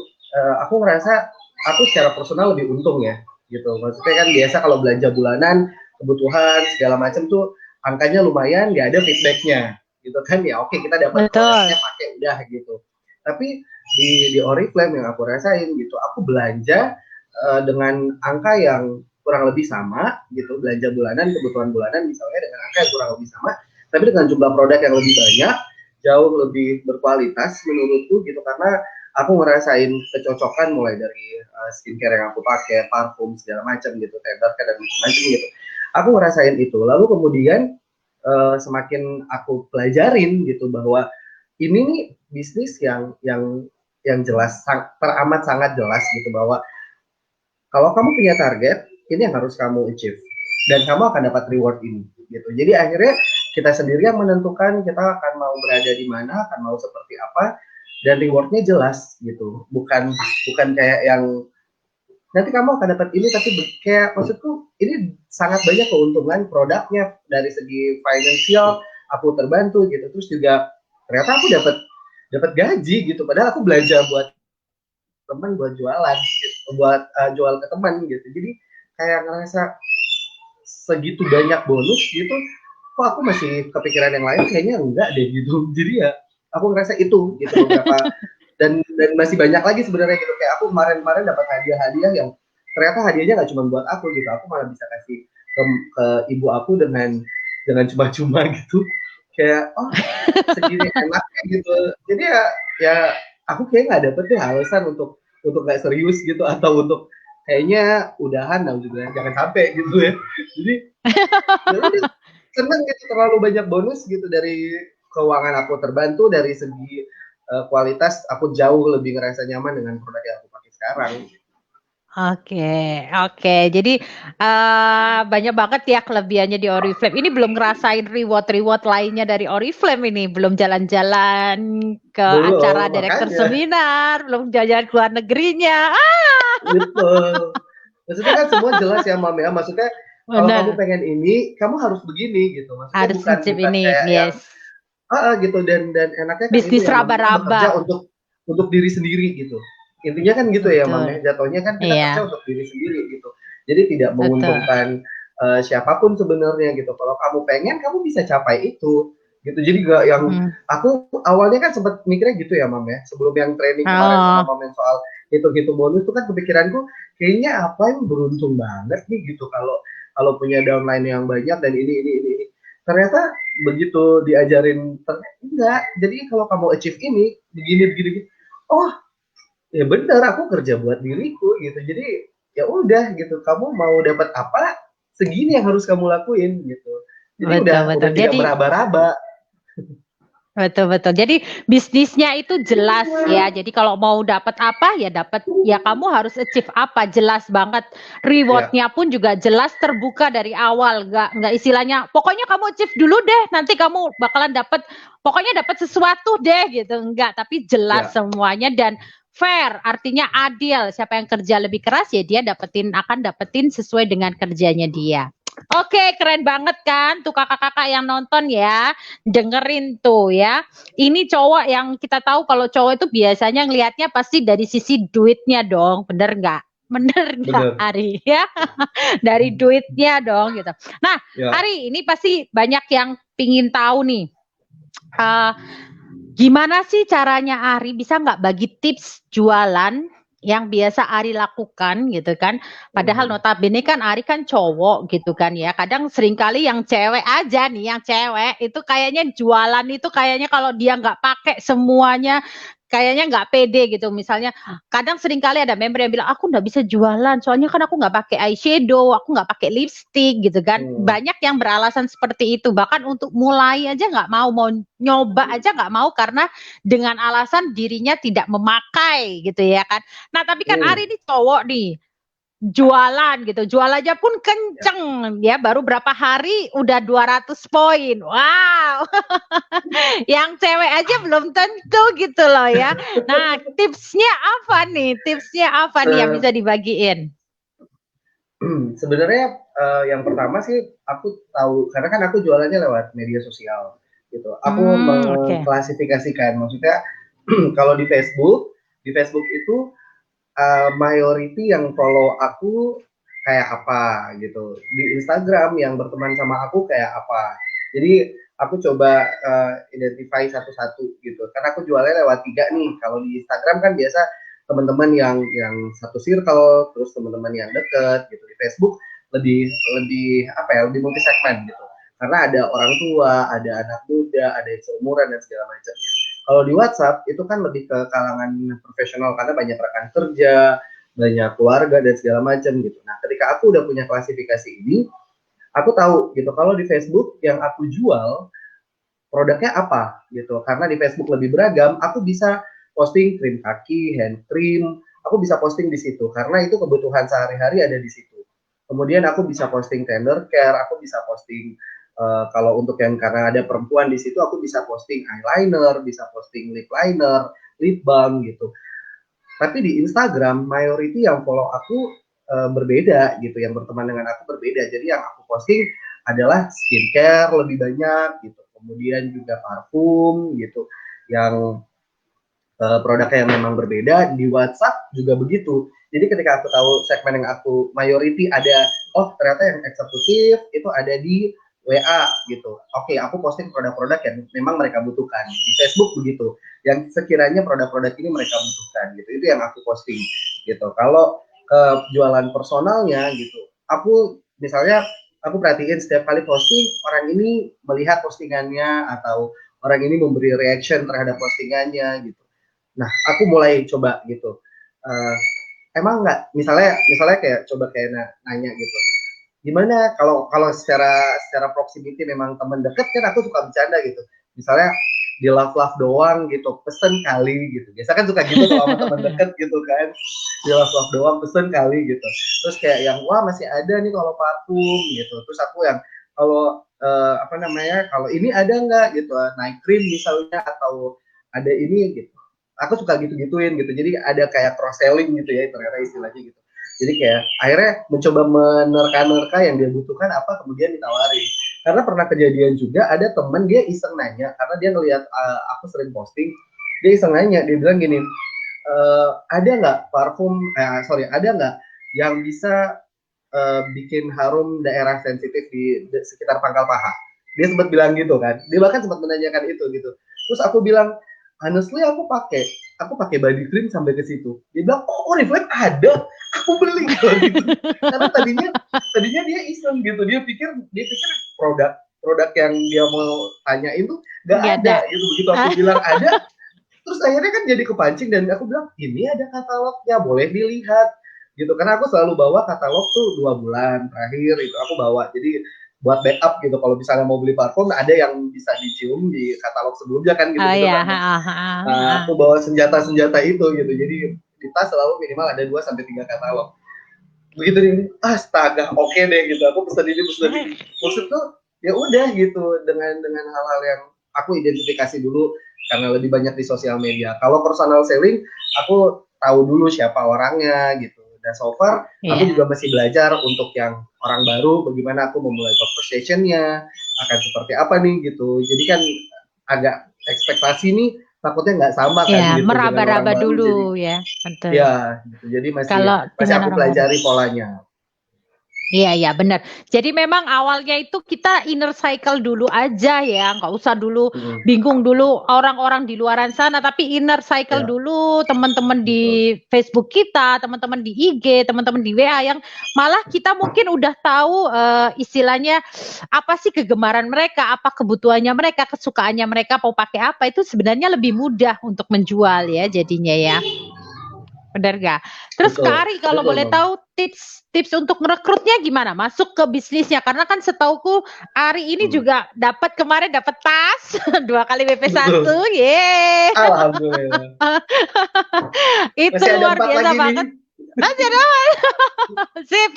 aku ngerasa aku secara personal lebih untung ya gitu. Maksudnya kan biasa kalau belanja bulanan kebutuhan segala macam tuh angkanya lumayan, nggak ada feedbacknya gitu kan, ya oke kita dapat Betul. produknya pakai udah gitu. Tapi di Oriflame yang aku rasain gitu, aku belanja dengan angka yang kurang lebih sama gitu, belanja bulanan kebutuhan bulanan misalnya dengan angka yang kurang lebih sama, tapi dengan jumlah produk yang lebih banyak, jauh lebih berkualitas menurutku gitu, karena aku ngerasain kecocokan mulai dari skincare yang aku pakai, parfum segala macam gitu, tenderkan dan macam-macam gitu. Aku ngerasain itu. Lalu kemudian semakin aku pelajarin gitu bahwa ini nih bisnis yang jelas, teramat sangat jelas gitu, bahwa kalau kamu punya target, ini yang harus kamu achieve dan kamu akan dapat reward ini gitu. Jadi akhirnya kita sendiri yang menentukan kita akan mau berada di mana, akan mau seperti apa, dan rewardnya jelas gitu. Bukan kayak yang nanti kamu akan dapat ini, tapi kayak maksudku ini sangat banyak keuntungan produknya dari segi finansial, aku terbantu gitu. Terus juga ternyata aku dapat gaji gitu, padahal aku belanja buat teman, buat jualan gitu, buat jual ke teman gitu. Jadi kayak ngerasa segitu banyak bonus gitu, kok aku masih kepikiran yang lain, kayaknya enggak deh gitu. Jadi ya aku ngerasa itu gitu beberapa, dan masih banyak lagi sebenarnya gitu. Kayak aku kemarin dapat hadiah yang ternyata hadiahnya nggak cuma buat aku gitu, aku malah bisa kasih ke ibu aku dengan cuma-cuma gitu. Kayak oh segini enaknya gitu. Jadi ya aku kayak nggak dapet deh alasan untuk nggak serius gitu, atau untuk kayaknya udahan lah juga, jangan sampai gitu ya. Jadi ya udah, seneng gitu, terlalu banyak bonus gitu, dari keuangan aku terbantu, dari segi kualitas aku jauh lebih ngerasa nyaman dengan produk yang aku pakai sekarang. Oke, oke. Jadi banyak banget ya kelebihannya di Oriflame. Ini belum ngerasain reward-reward lainnya dari Oriflame ini. Belum jalan-jalan ke acara Belum, direktur makanya seminar, belum jalan-jalan ke luar negerinya. gitu. Maksudnya kan semua jelas ya Mam ya. Maksudnya kalau kamu Benar. pengen ini, kamu harus begini gitu. Maksudnya Harus bukan mencip bukan ini, kayak yang yes. gitu, dan enaknya kan itu Bisnis ya Mam, kita raba-raba. bekerja untuk diri sendiri gitu. Intinya kan gitu ya Mam Betul. ya. Jatuhnya kan kita kerja Iya, untuk diri sendiri gitu. Jadi tidak betul. menguntungkan siapapun sebenarnya gitu. Kalau kamu pengen, kamu bisa capai itu gitu. Jadi gak yang Hmm. aku awalnya kan sempat mikirnya gitu ya Mam ya. Sebelum yang training kemarin sama Oh, Mam soal hitung-hitung bonus itu kan kepikiranku kayaknya apa yang beruntung banget nih gitu, kalau kalau punya downline yang banyak dan ini. Ternyata begitu diajarin, ternyata enggak. Jadi kalau kamu achieve ini begini. Oh, ya benar, aku kerja buat diriku gitu. Jadi ya udah gitu. Kamu mau dapat apa? Segini yang harus kamu lakuin gitu. Jadi betul, udah betul. tidak Jadi meraba-raba. Betul betul. Jadi bisnisnya itu jelas ya. Jadi kalau mau dapat apa ya dapat ya kamu harus achieve apa jelas banget. Ya, Rewardnya pun juga jelas terbuka dari awal. Nggak istilahnya. Pokoknya kamu achieve dulu deh. Nanti kamu bakalan dapat. Pokoknya dapat sesuatu deh gitu. Enggak. Tapi jelas ya. semuanya dan fair. Artinya adil. Siapa yang kerja lebih keras ya dia akan dapetin sesuai dengan kerjanya dia. Oke, keren banget kan tuh kakak-kakak yang nonton ya. Dengerin tuh ya. Ini cowok yang kita tahu kalau cowok itu biasanya ngelihatnya pasti dari sisi duitnya dong, bener nggak? Bener nggak, Bener. Ari? Ya, dari duitnya dong gitu. Nah, Ya. Ari, ini pasti banyak yang pingin tahu nih. eh, Gimana sih caranya Ari bisa nggak bagi tips jualan yang biasa Ari lakukan gitu kan? Padahal Mhm. notabene kan Ari kan cowok gitu kan ya. Kadang seringkali yang cewek aja nih, yang cewek itu kayaknya jualan itu kayaknya kalau dia nggak pakai semuanya kayaknya nggak pede gitu. Misalnya kadang seringkali ada member yang bilang aku nggak bisa jualan soalnya kan aku nggak pakai eyeshadow, aku nggak pakai lipstick gitu kan. Hmm. Banyak yang beralasan seperti itu. Bahkan untuk mulai aja nggak mau nyoba aja nggak mau karena dengan alasan dirinya tidak memakai gitu ya kan. Nah tapi kan Hmm. Ari ini cowok nih jualan gitu, jual aja pun Ya. kenceng ya baru berapa hari udah 200 poin. Wow. Yang cewek aja belum tentu gitu loh ya. Nah, tipsnya apa nih? Tipsnya apa nih yang Se- bisa dibagiin? Sebenarnya yang pertama sih aku tahu karena kan aku jualannya lewat media sosial gitu. Aku Oke. mengklasifikasikan, maksudnya kalau di Facebook itu mayority yang follow aku kayak apa gitu. Di Instagram yang berteman sama aku kayak apa. Jadi aku coba identify satu-satu gitu. Karena aku jualnya lewat 3 nih. Kalau di Instagram kan biasa teman-teman yang satu circle, terus teman-teman yang deket gitu. Di Facebook lebih lebih apa ya, lebih multi segmen gitu. Karena ada orang tua, ada anak muda, ada yang seumuran dan segala macamnya. Kalau di WhatsApp itu kan lebih ke kalangan profesional karena banyak rekan kerja, banyak keluarga dan segala macam gitu. Nah, ketika aku udah punya klasifikasi ini, aku tahu gitu kalau di Facebook yang aku jual produknya apa gitu. Karena di Facebook lebih beragam, aku bisa posting krim kaki, hand cream, aku bisa posting di situ karena itu kebutuhan sehari-hari ada di situ. Kemudian aku bisa posting tender care, aku bisa posting kalau untuk yang karena ada perempuan di situ aku bisa posting eyeliner, bisa posting lip liner, lip balm gitu. Tapi di Instagram mayority yang follow aku berbeda gitu, yang berteman dengan aku berbeda. Jadi yang aku posting adalah skincare lebih banyak gitu, kemudian juga parfum gitu, yang produknya yang memang berbeda. Di WhatsApp juga begitu. Jadi ketika aku tahu segmen yang aku mayority ada, oh ternyata yang eksekutif itu ada di WA gitu. Oke, aku posting produk-produk yang memang mereka butuhkan. Di Facebook begitu. Yang sekiranya produk-produk ini mereka butuhkan gitu. Itu yang aku posting gitu. Kalau jualan personalnya gitu, aku misalnya aku perhatiin setiap kali posting orang ini melihat postingannya atau orang ini memberi reaction terhadap postingannya gitu. Nah, aku mulai coba gitu. Uh, Emang nggak, misalnya kayak coba kayak nanya gitu. Gimana kalau kalau secara proximity memang teman deket kan aku suka bercanda gitu. Misalnya di love doang gitu, pesen kali gitu. Biasa kan suka gitu kalau sama teman deket gitu kan. Di love doang pesen kali gitu. Terus kayak yang wah masih ada nih kalau parfum gitu. Terus aku yang kalau apa namanya kalau ini ada nggak gitu night cream misalnya atau ada ini gitu aku suka gitu-gituin gitu jadi ada kayak cross selling gitu ya ternyata istilahnya gitu jadi kayak akhirnya mencoba menerka-nerka yang dia butuhkan apa kemudian ditawarin karena pernah kejadian juga ada temen dia iseng nanya karena dia ngelihat aku sering posting dia iseng nanya dia bilang gini ada nggak parfum sorry ada nggak yang bisa bikin harum daerah sensitif di sekitar pangkal paha dia sempat bilang gitu kan dia bahkan sempat menanyakan itu gitu terus aku bilang honestly aku pakai body cream sampai ke situ dia bilang oh Oriflame ada aku beli kalau gitu karena tadinya dia iseng gitu dia pikir produk produk yang dia mau tanyain tuh nggak Nggak ada. ada gitu begitu aku bilang ada terus akhirnya kan jadi kepancing dan aku bilang ini ada katalognya boleh dilihat gitu karena aku selalu bawa katalog tuh 2 bulan terakhir itu aku bawa jadi buat backup gitu. Kalau misalnya mau beli parfum, ada yang bisa dicium di katalog sebelumnya kan Oh gitu-gitu ya, kan. Aku bawa senjata-senjata itu gitu. Jadi di tas selalu minimal ada 2 sampai 3 katalog. Begitu nih, astaga, oke deh gitu. Aku pesan ini. Maksud tuh ya udah gitu dengan hal-hal yang aku identifikasi dulu karena lebih banyak di sosial media. Kalau personal selling, aku tahu dulu siapa orangnya gitu. Dan so far, aku juga masih belajar untuk yang orang baru, bagaimana aku memulai conversation-nya, akan seperti apa nih gitu. Jadi kan agak ekspektasi nih takutnya nggak sama kan ya gitu dengan orang meraba-raba baru. Jadi dulu ya, betul. ya gitu. Jadi masih Kalau masih dengan aku orang baru. pelajari polanya. Iya, iya, benar. Jadi memang awalnya itu kita inner cycle dulu aja ya, nggak usah dulu bingung dulu orang-orang di luaran sana, tapi inner cycle Ya, dulu teman-teman betul. di Facebook kita, teman-teman di IG, teman-teman di WA yang malah kita mungkin udah tahu istilahnya apa sih kegemaran mereka, apa kebutuhannya mereka, kesukaannya mereka, mau pakai apa, itu sebenarnya lebih mudah untuk menjual ya jadinya ya. Benar gak? Terus Kak Betul. Ari kalau Betul, boleh Bang. tahu tips untuk merekrutnya gimana? Masuk ke bisnisnya karena kan setauku Ari ini juga kemarin dapat tas 2 kali BP1, Betul. ye. Alhamdulillah. Itu Masih ada luar 4 biasa lagi nih. banget. Masih ada sip.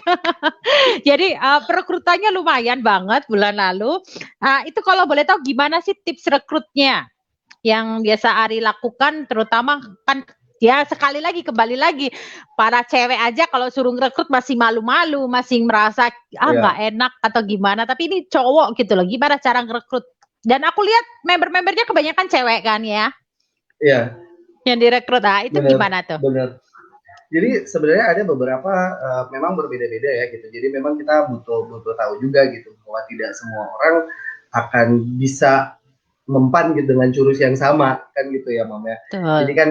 Jadi perekrutannya lumayan banget bulan lalu. Itu kalau boleh tahu gimana sih tips rekrutnya yang biasa Ari lakukan, terutama kan ya sekali lagi kembali lagi para cewek aja kalau suruh ngerekrut masih malu-malu, masih merasa nggak Iya. enak atau gimana, tapi ini cowok gitu loh, gimana cara ngerekrut? Dan aku lihat member-membernya kebanyakan cewek kan ya Iya, yang direkrut. Itu benar, gimana tuh? benar. Jadi sebenarnya ada beberapa memang berbeda-beda ya gitu. Jadi memang kita butuh butuh tahu juga gitu bahwa tidak semua orang akan bisa mempan gitu dengan jurus yang sama kan gitu ya, Mam ya. Jadi Betul. kan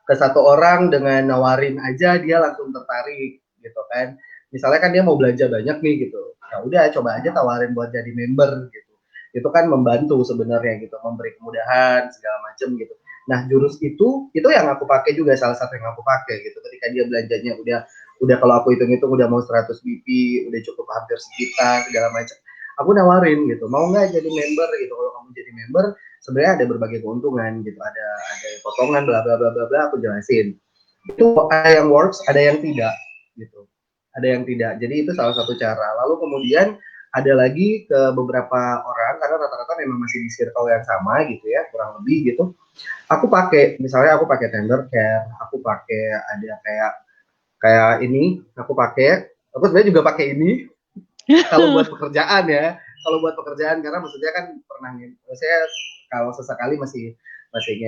ke satu orang dengan nawarin aja dia langsung tertarik gitu kan. Misalnya kan dia mau belanja banyak nih gitu. Ya udah coba aja tawarin buat jadi member gitu. Itu kan membantu sebenarnya gitu, memberi kemudahan segala macam gitu. Nah, jurus itu yang aku pakai juga, salah satu yang aku pakai gitu. Ketika dia belanjanya udah kalau aku hitung-hitung udah mau 100 BP, udah cukup hampir sejuta segala macam. Aku nawarin gitu, mau nggak jadi member gitu. Kalau kamu jadi member, sebenarnya ada berbagai keuntungan gitu. Ada potongan bla bla bla bla bla, aku jelasin. Itu ada yang works, ada yang tidak gitu. Ada yang tidak. Jadi itu salah satu cara. Lalu kemudian ada lagi ke beberapa orang karena rata-rata memang masih di circle yang sama gitu ya, kurang lebih gitu. Aku pakai misalnya aku pakai tender care, aku pakai ada kayak kayak ini, aku sebenarnya juga pakai ini kalau buat pekerjaan ya. Kalau buat pekerjaan karena maksudnya kan pernah saya kalau sesekali masih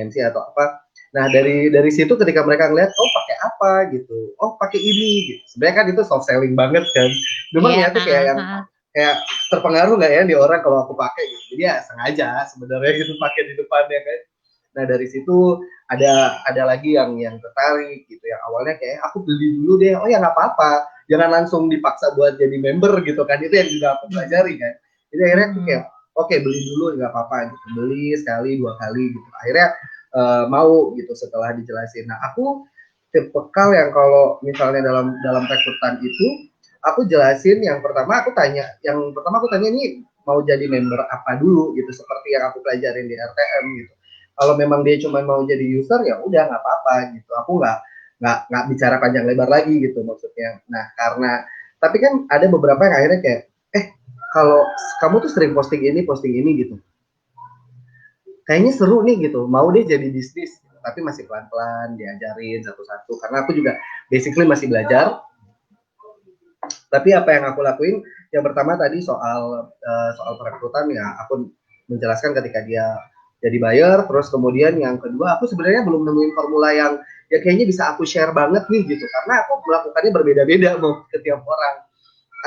MC atau apa. Nah, dari situ ketika mereka ngeliat, oh pakai apa gitu, oh pakai ini gitu. Sebenarnya kan itu soft selling banget kan. Cuma Iya. ngeliatnya kayak terpengaruh nggak ya di orang kalau aku pakai gitu. Jadi ya sengaja sebenarnya gitu pakai di depannya kan. Nah dari situ ada lagi yang tertarik gitu, yang awalnya kayak aku beli dulu deh, oh ya nggak apa-apa, jangan langsung dipaksa buat jadi member gitu kan, itu yang juga aku pelajari kan. Jadi akhirnya aku kayak oke, beli dulu nggak apa-apa gitu, beli sekali 2 kali gitu, akhirnya mau gitu setelah dijelasin. Nah aku tipikal yang kalau misalnya dalam rekrutan itu aku jelasin yang pertama aku tanya ini mau jadi member apa dulu gitu, seperti yang aku pelajarin di RTM gitu. Kalau memang dia cuma mau jadi user ya udah nggak apa-apa gitu, aku nggak bicara panjang lebar lagi gitu maksudnya. Nah karena tapi kan ada beberapa yang akhirnya kayak kalau kamu tuh sering posting ini gitu, kayaknya seru nih gitu, mau deh jadi bisnis, tapi masih pelan-pelan diajarin satu-satu karena aku juga basically masih belajar. Tapi apa yang aku lakuin yang pertama tadi soal perekrutan ya, aku menjelaskan ketika dia jadi buyer. Terus kemudian yang kedua, aku sebenarnya belum nemuin formula yang ya kayaknya bisa aku share banget nih gitu, karena aku melakukannya berbeda-beda mau ke tiap orang.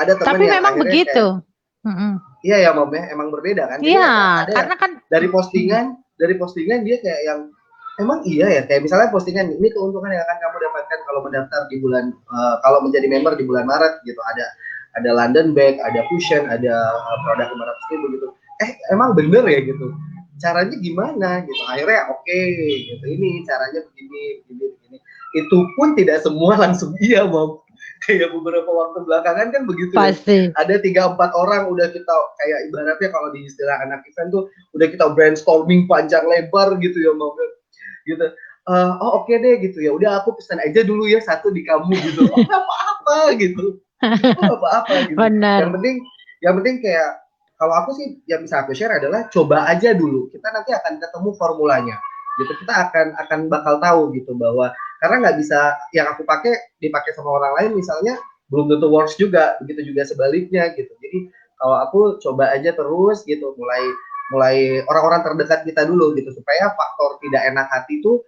Ada teman Tapi yang memang akhirnya begitu. kayak iya ya Mom ya, emang berbeda kan. Jadi Iya, ada yang karena kan dari postingan dia kayak yang emang iya ya, kayak misalnya postingan ini keuntungan yang akan kamu dapatkan kalau mendaftar di bulan kalau menjadi member di bulan Maret gitu, ada London Bag, ada Cushion, ada produk 500.000 gitu. Emang bener ya gitu, caranya gimana gitu. Akhirnya oke, gitu, ini caranya begini begini begini. Itu pun tidak semua langsung iya Mom. kayak beberapa waktu belakangan kan begitu ya. Pasti. Ada 3-4 orang udah kita kayak ibaratnya kalau di istilah anak event tuh udah kita brainstorming panjang lebar gitu ya mau gitu. Oh oke deh gitu ya. Udah aku pesan aja dulu ya satu di kamu gitu. Oh nggak apa-apa gitu. Oh nggak apa-apa gitu. Benar. Yang penting kayak kalau aku sih yang bisa aku share adalah coba aja dulu. Kita nanti akan ketemu formulanya. Gitu kita akan bakal tahu gitu bahwa karena nggak bisa yang aku pakai dipakai sama orang lain misalnya belum tentu works juga, begitu juga sebaliknya gitu. Jadi kalau aku coba aja terus gitu, mulai orang-orang terdekat kita dulu gitu supaya faktor tidak enak hati itu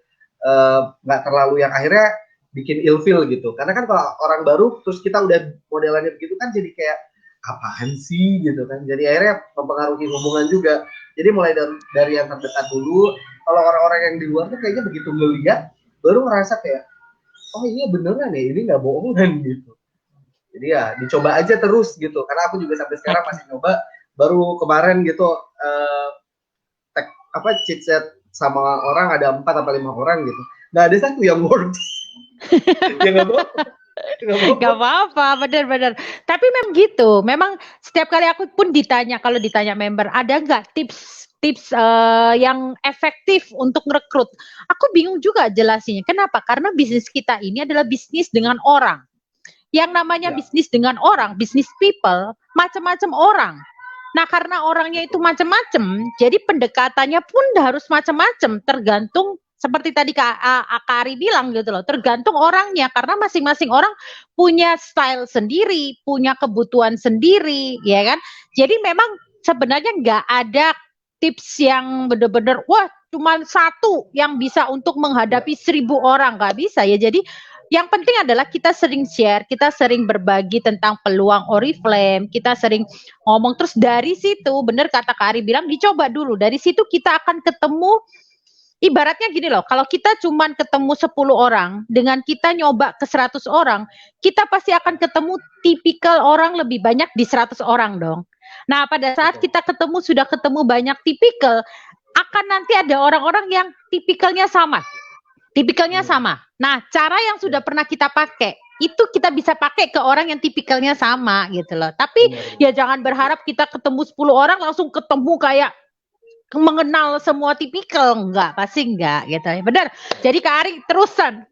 nggak terlalu yang akhirnya bikin ilfeel gitu. Karena kan kalau orang baru terus kita udah modelannya begitu kan jadi kayak apaan sih gitu kan. Jadi akhirnya mempengaruhi hubungan juga. Jadi mulai dari yang terdekat dulu. Kalau orang-orang yang di luar tuh kayaknya begitu ngeliat baru ngerasa kayak oh iya beneran ya ini nggak bohongan gitu. Jadi ya dicoba aja terus gitu. Karena aku juga sampai sekarang masih nyoba. Baru kemarin gitu chit chat sama orang ada 4 atau 5 orang gitu. Nggak ada satu yang works. Ya nggak apa-apa. Gak apa-apa, benar-benar. Tapi memang gitu. Memang setiap kali aku pun ditanya, kalau ditanya member, ada nggak tips yang efektif untuk merekrut? Aku bingung juga jelasinnya. Kenapa? Karena bisnis kita ini adalah bisnis dengan orang. Yang namanya bisnis dengan orang, bisnis people, macam-macam orang. Nah, karena orangnya itu macam-macam, jadi pendekatannya pun harus macam-macam, tergantung seperti tadi Kak Ari bilang gitu loh, tergantung orangnya karena masing-masing orang punya style sendiri, punya kebutuhan sendiri, ya kan? Jadi memang sebenarnya nggak ada tips yang benar-benar wah cuma satu yang bisa untuk menghadapi 1.000 orang, nggak bisa ya. Jadi yang penting adalah kita sering share, kita sering berbagi tentang peluang Oriflame, kita sering ngomong terus dari situ, bener kata Kari bilang dicoba dulu. Dari situ kita akan ketemu ibaratnya gini loh, kalau kita cuman ketemu 10 orang, dengan kita nyoba ke 100 orang, kita pasti akan ketemu tipikal orang lebih banyak di 100 orang dong. Nah, pada saat kita sudah ketemu banyak tipikal, akan nanti ada orang-orang yang tipikalnya sama. Tipikalnya sama. Nah, cara yang sudah pernah kita pakai, itu kita bisa pakai ke orang yang tipikalnya sama gitu loh. Tapi ya jangan berharap kita ketemu 10 orang langsung ketemu kayak mengenal semua tipikal, enggak, pasti enggak gitu. Benar. Jadi Kak Ari teruskan.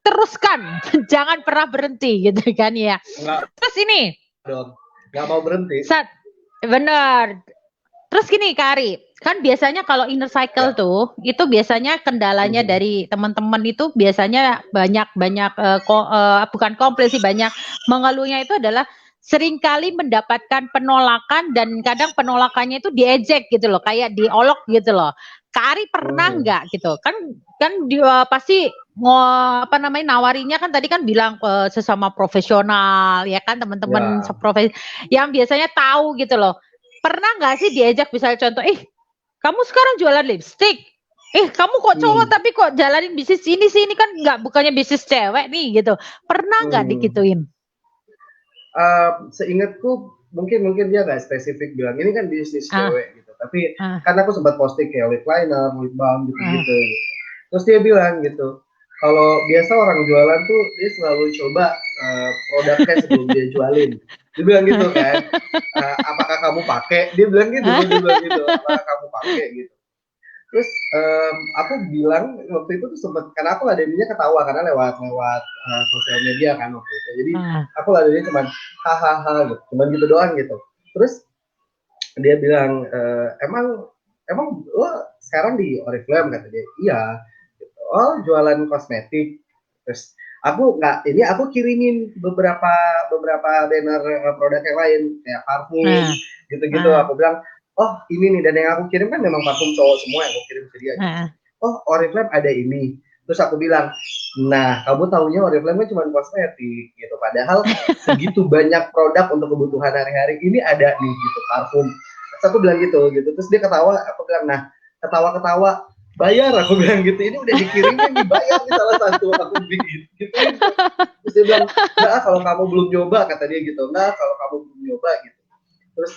Jangan pernah berhenti gitu kan ya. Enggak. Terus ini. Enggak mau berhenti. Benar. Terus gini Kak Ari, kan biasanya kalau inner cycle tuh, itu biasanya kendalanya dari teman-teman itu biasanya banyak bukan komplain sih, banyak mengeluhnya itu adalah seringkali mendapatkan penolakan dan kadang penolakannya itu diejek gitu loh, kayak diolok gitu loh. Kak Ari pernah nggak gitu? Kan pasti nawarinya kan tadi kan bilang sesama profesional ya kan teman-teman seprofesi yang biasanya tahu gitu loh. Pernah nggak sih diajak misalnya contoh, kamu sekarang jualan lipstick, kamu kok cowok tapi kok jalanin bisnis ini sih, ini kan bukannya bisnis cewek nih gitu. Pernah nggak dikituin? Seingatku mungkin dia nggak spesifik bilang ini kan bisnis cewek gitu, tapi karena aku sempat posting kayak lip liner, lip balm gitu. Terus dia bilang gitu, kalau biasa orang jualan tuh dia selalu coba produknya sebelum dia jualin. Dia bilang gitu kan, apakah kamu pakai? Dia bilang gitu, apakah kamu pakai gitu. Terus aku bilang waktu itu tuh sempat, karena aku ladeninya ketawa karena lewat sosial media kan waktu itu. Jadi aku ladeninya cuman hahaha gitu, cuman gitu doang gitu. Terus dia bilang emang lo sekarang di Oriflame kata dia. Iya. Gitu. Oh jualan kosmetik. Terus aku kirimin beberapa banner produk yang lain kayak parfum gitu-gitu. Aku bilang oh ini nih, dan yang aku kirim kan memang parfum cowok semua yang aku kirim ke dia. Oh Oriflame ada ini. Terus aku bilang, nah kamu taunya Oriflame kan cuma kosmetik gitu. Padahal segitu banyak produk untuk kebutuhan hari-hari ini ada nih gitu parfum. Terus aku bilang gitu. Terus dia ketawa. Aku bilang nah ketawa bayar, aku bilang gitu. Ini udah dikirimin dibayar nih salah satu, aku bikin gitu. Terus dia bilang enggak kalau kamu belum nyoba, kata dia gitu. Enggak kalau kamu belum nyoba gitu. Terus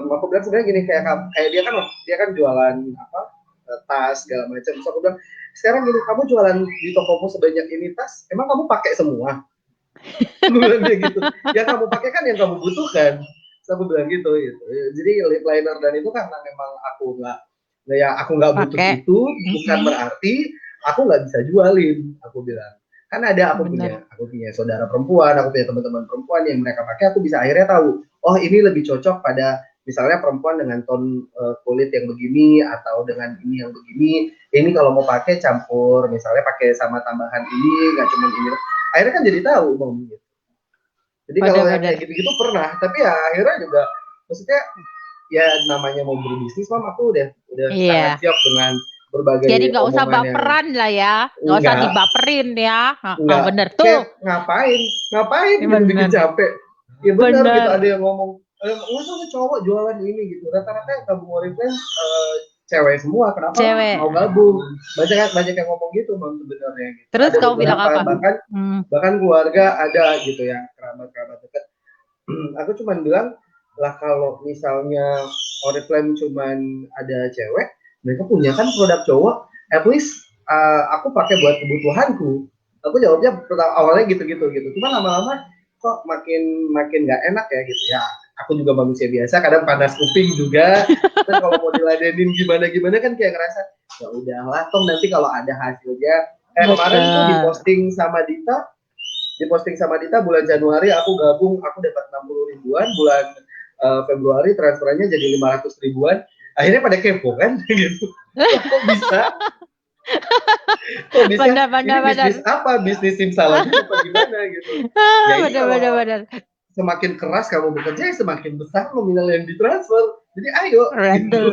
aku bilang sebenarnya gini, kayak dia kan jualan tas segala macam. Terus aku bilang sekarang gini, kamu jualan di tokomu sebanyak ini tas, emang kamu pakai semua? Gue bilang kayak gitu. Yang kamu pakai kan yang kamu butuhkan. Terus aku bilang gitu. Jadi lip liner dan itu karena memang aku nggak butuh Pakai. itu, bukan berarti aku nggak bisa jualin. Aku bilang. Kan ada Bener. aku punya saudara perempuan, aku punya teman-teman perempuan yang mereka pakai, aku bisa akhirnya tahu, oh ini lebih cocok pada misalnya perempuan dengan ton kulit yang begini atau dengan ini yang begini. Ini kalau mau pakai campur, misalnya pakai sama tambahan ini, nggak cuma ini. Akhirnya kan jadi tahu, Bang. Jadi kalau yang Bener-bener. kayak gitu-gitu pernah, tapi ya akhirnya juga maksudnya ya namanya mau berbisnis, Mam, aku udah sangat Iya. siap dengan Jadi berbagai nggak usah omongan yang baperan lah ya, nggak usah enggak, dibaperin ya. Heeh, enggak bener tuh. kayak ngapain gitu bikin Bener, capek. Ya benar gitu, ada bener. yang ngomong, masa cowok jualan ini gitu. Rata-rata yang gabung Oriflame cewek semua, kenapa lo Cewek. mau gabung? Banyak yang ngomong gitu, Mam, sebenarnya gitu. Terus Ada kamu bilang beberapa apa? bahkan Hmm. bahkan keluarga ada gitu yang kerabat-kerabat dekat. Aku cuma bilang lah, kalau misalnya Oriflame cuman ada cewek, mereka punya kan produk cowok, at least aku pakai buat kebutuhanku. Aku jawabnya awalnya gitu cuma lama-lama kok makin makin nggak enak ya gitu ya. Aku juga manusia biasa, kadang panas kuping juga. Dan kalau mau diladenin gimana kan kayak ngerasa ya udahlah, toh nanti kalau ada hasilnya. Kemarin tuh Betul. diposting sama Dita bulan Januari aku gabung, aku dapat 60 ribuan, bulan Februari transferannya jadi 500 ribuan. Akhirnya pada kepo kan gitu. Kok bisa Bener, ini bener, bener. bisnis apa? Bisnis simsalabim apa gimana gitu. Ya ini Bener, kalau bener, bener. semakin keras kamu bekerja, semakin besar nominal yang ditransfer. Jadi ayo gitu. Betul.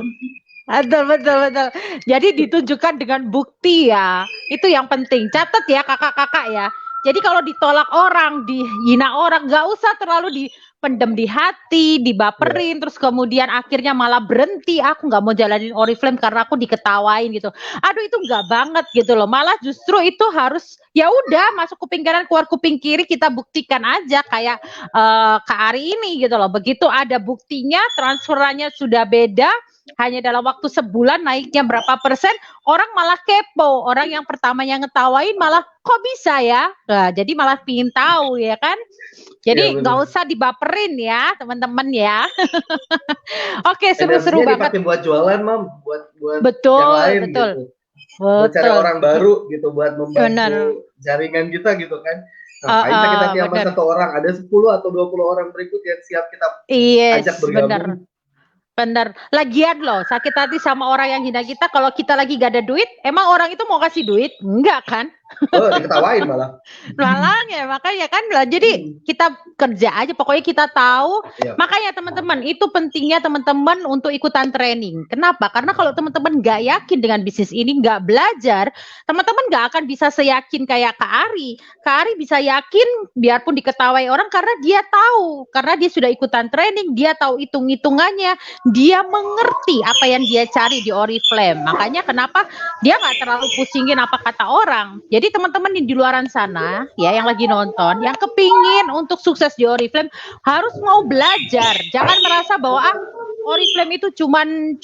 Betul, betul, betul. Jadi ditunjukkan dengan bukti ya. Itu yang penting. Catat ya kakak-kakak ya. Jadi kalau ditolak orang, dihina orang, nggak usah terlalu dipendem di hati, Ya, dibaperin, terus kemudian akhirnya malah berhenti. Aku nggak mau jalanin Oriflame karena aku diketawain gitu. Aduh itu nggak banget gitu loh. Malah justru itu harus ya udah masuk kuping kanan keluar kuping kiri, kita buktikan aja kayak Kak Ari ini gitu loh. Begitu ada buktinya, transferannya sudah beda, hanya dalam waktu sebulan naiknya berapa persen, orang malah kepo. Orang yang pertamanya ngetawain malah kok bisa ya? Nah, jadi malah pingin tahu ya kan? iya Jadi nggak benar. usah dibaperin ya teman-teman ya. Oke, seru-seru Energinya banget. dipakai buat jualan, Mam, buat yang Betul, lain betul, gitu. Buat cari betul. orang baru gitu, buat Benar. membantu jaringan kita gitu kan. Ngapain sakit hati sama Benar. satu orang, ada 10 atau 20 orang berikut yang siap kita ajak Yes, benar. bergabung. Bener. Lagian loh, sakit hati sama orang yang hina kita, kalau kita lagi gak ada duit, emang orang itu mau kasih duit? Enggak kan? Oh, diketawain malah. Malangnya, makanya kan lah. Jadi kita kerja aja, pokoknya kita tahu. Iya. Makanya teman-teman, itu pentingnya teman-teman untuk ikutan training. Kenapa? Karena kalau teman-teman nggak yakin dengan bisnis ini, nggak belajar, teman-teman nggak akan bisa seyakin kayak Kak Ari. Kak Ari bisa yakin biarpun diketawai orang karena dia tahu, karena dia sudah ikutan training, dia tahu hitung-hitungannya, dia mengerti apa yang dia cari di Oriflame. Makanya kenapa dia nggak terlalu pusingin apa kata orang. Jadi teman-teman di luaran sana ya yang lagi nonton, yang kepingin untuk sukses di Oriflame harus mau belajar. Jangan merasa bahwa Oriflame itu cuman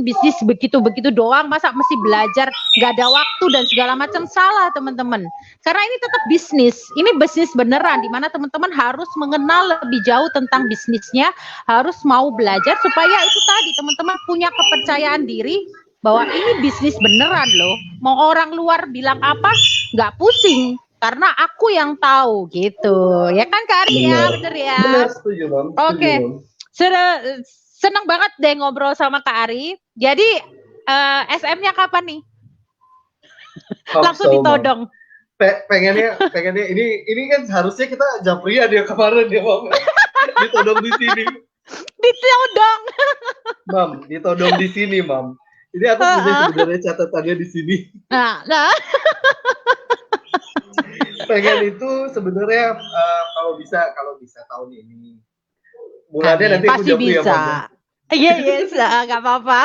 bisnis begitu-begitu doang, masa mesti belajar, nggak ada waktu dan segala macam. Salah teman-teman. Karena ini tetap bisnis. Ini bisnis beneran di mana teman-teman harus mengenal lebih jauh tentang bisnisnya, harus mau belajar supaya itu tadi teman-teman punya kepercayaan diri bahwa ini bisnis beneran loh. Mau orang luar bilang apa, nggak pusing. Karena aku yang tahu gitu. Ya kan Kak Ari ya, bener ya. Benar, setuju, Mam. Oke. Senang banget deh ngobrol sama Kak Ari. Jadi SM-nya kapan nih? Langsung ditodong. Pengennya ini kan seharusnya kita Japrian ya kemarin ya, Mam. Ditodong di sini. Ditodong. Mam, ditodong di sini, Mam. Ini aku punya sebenarnya catatannya di sini. Nah. Pengen itu sebenarnya kalau bisa tahun ini. Bulannya nanti aku pasti Japri ya, Mam. Yes, nggak apa-apa.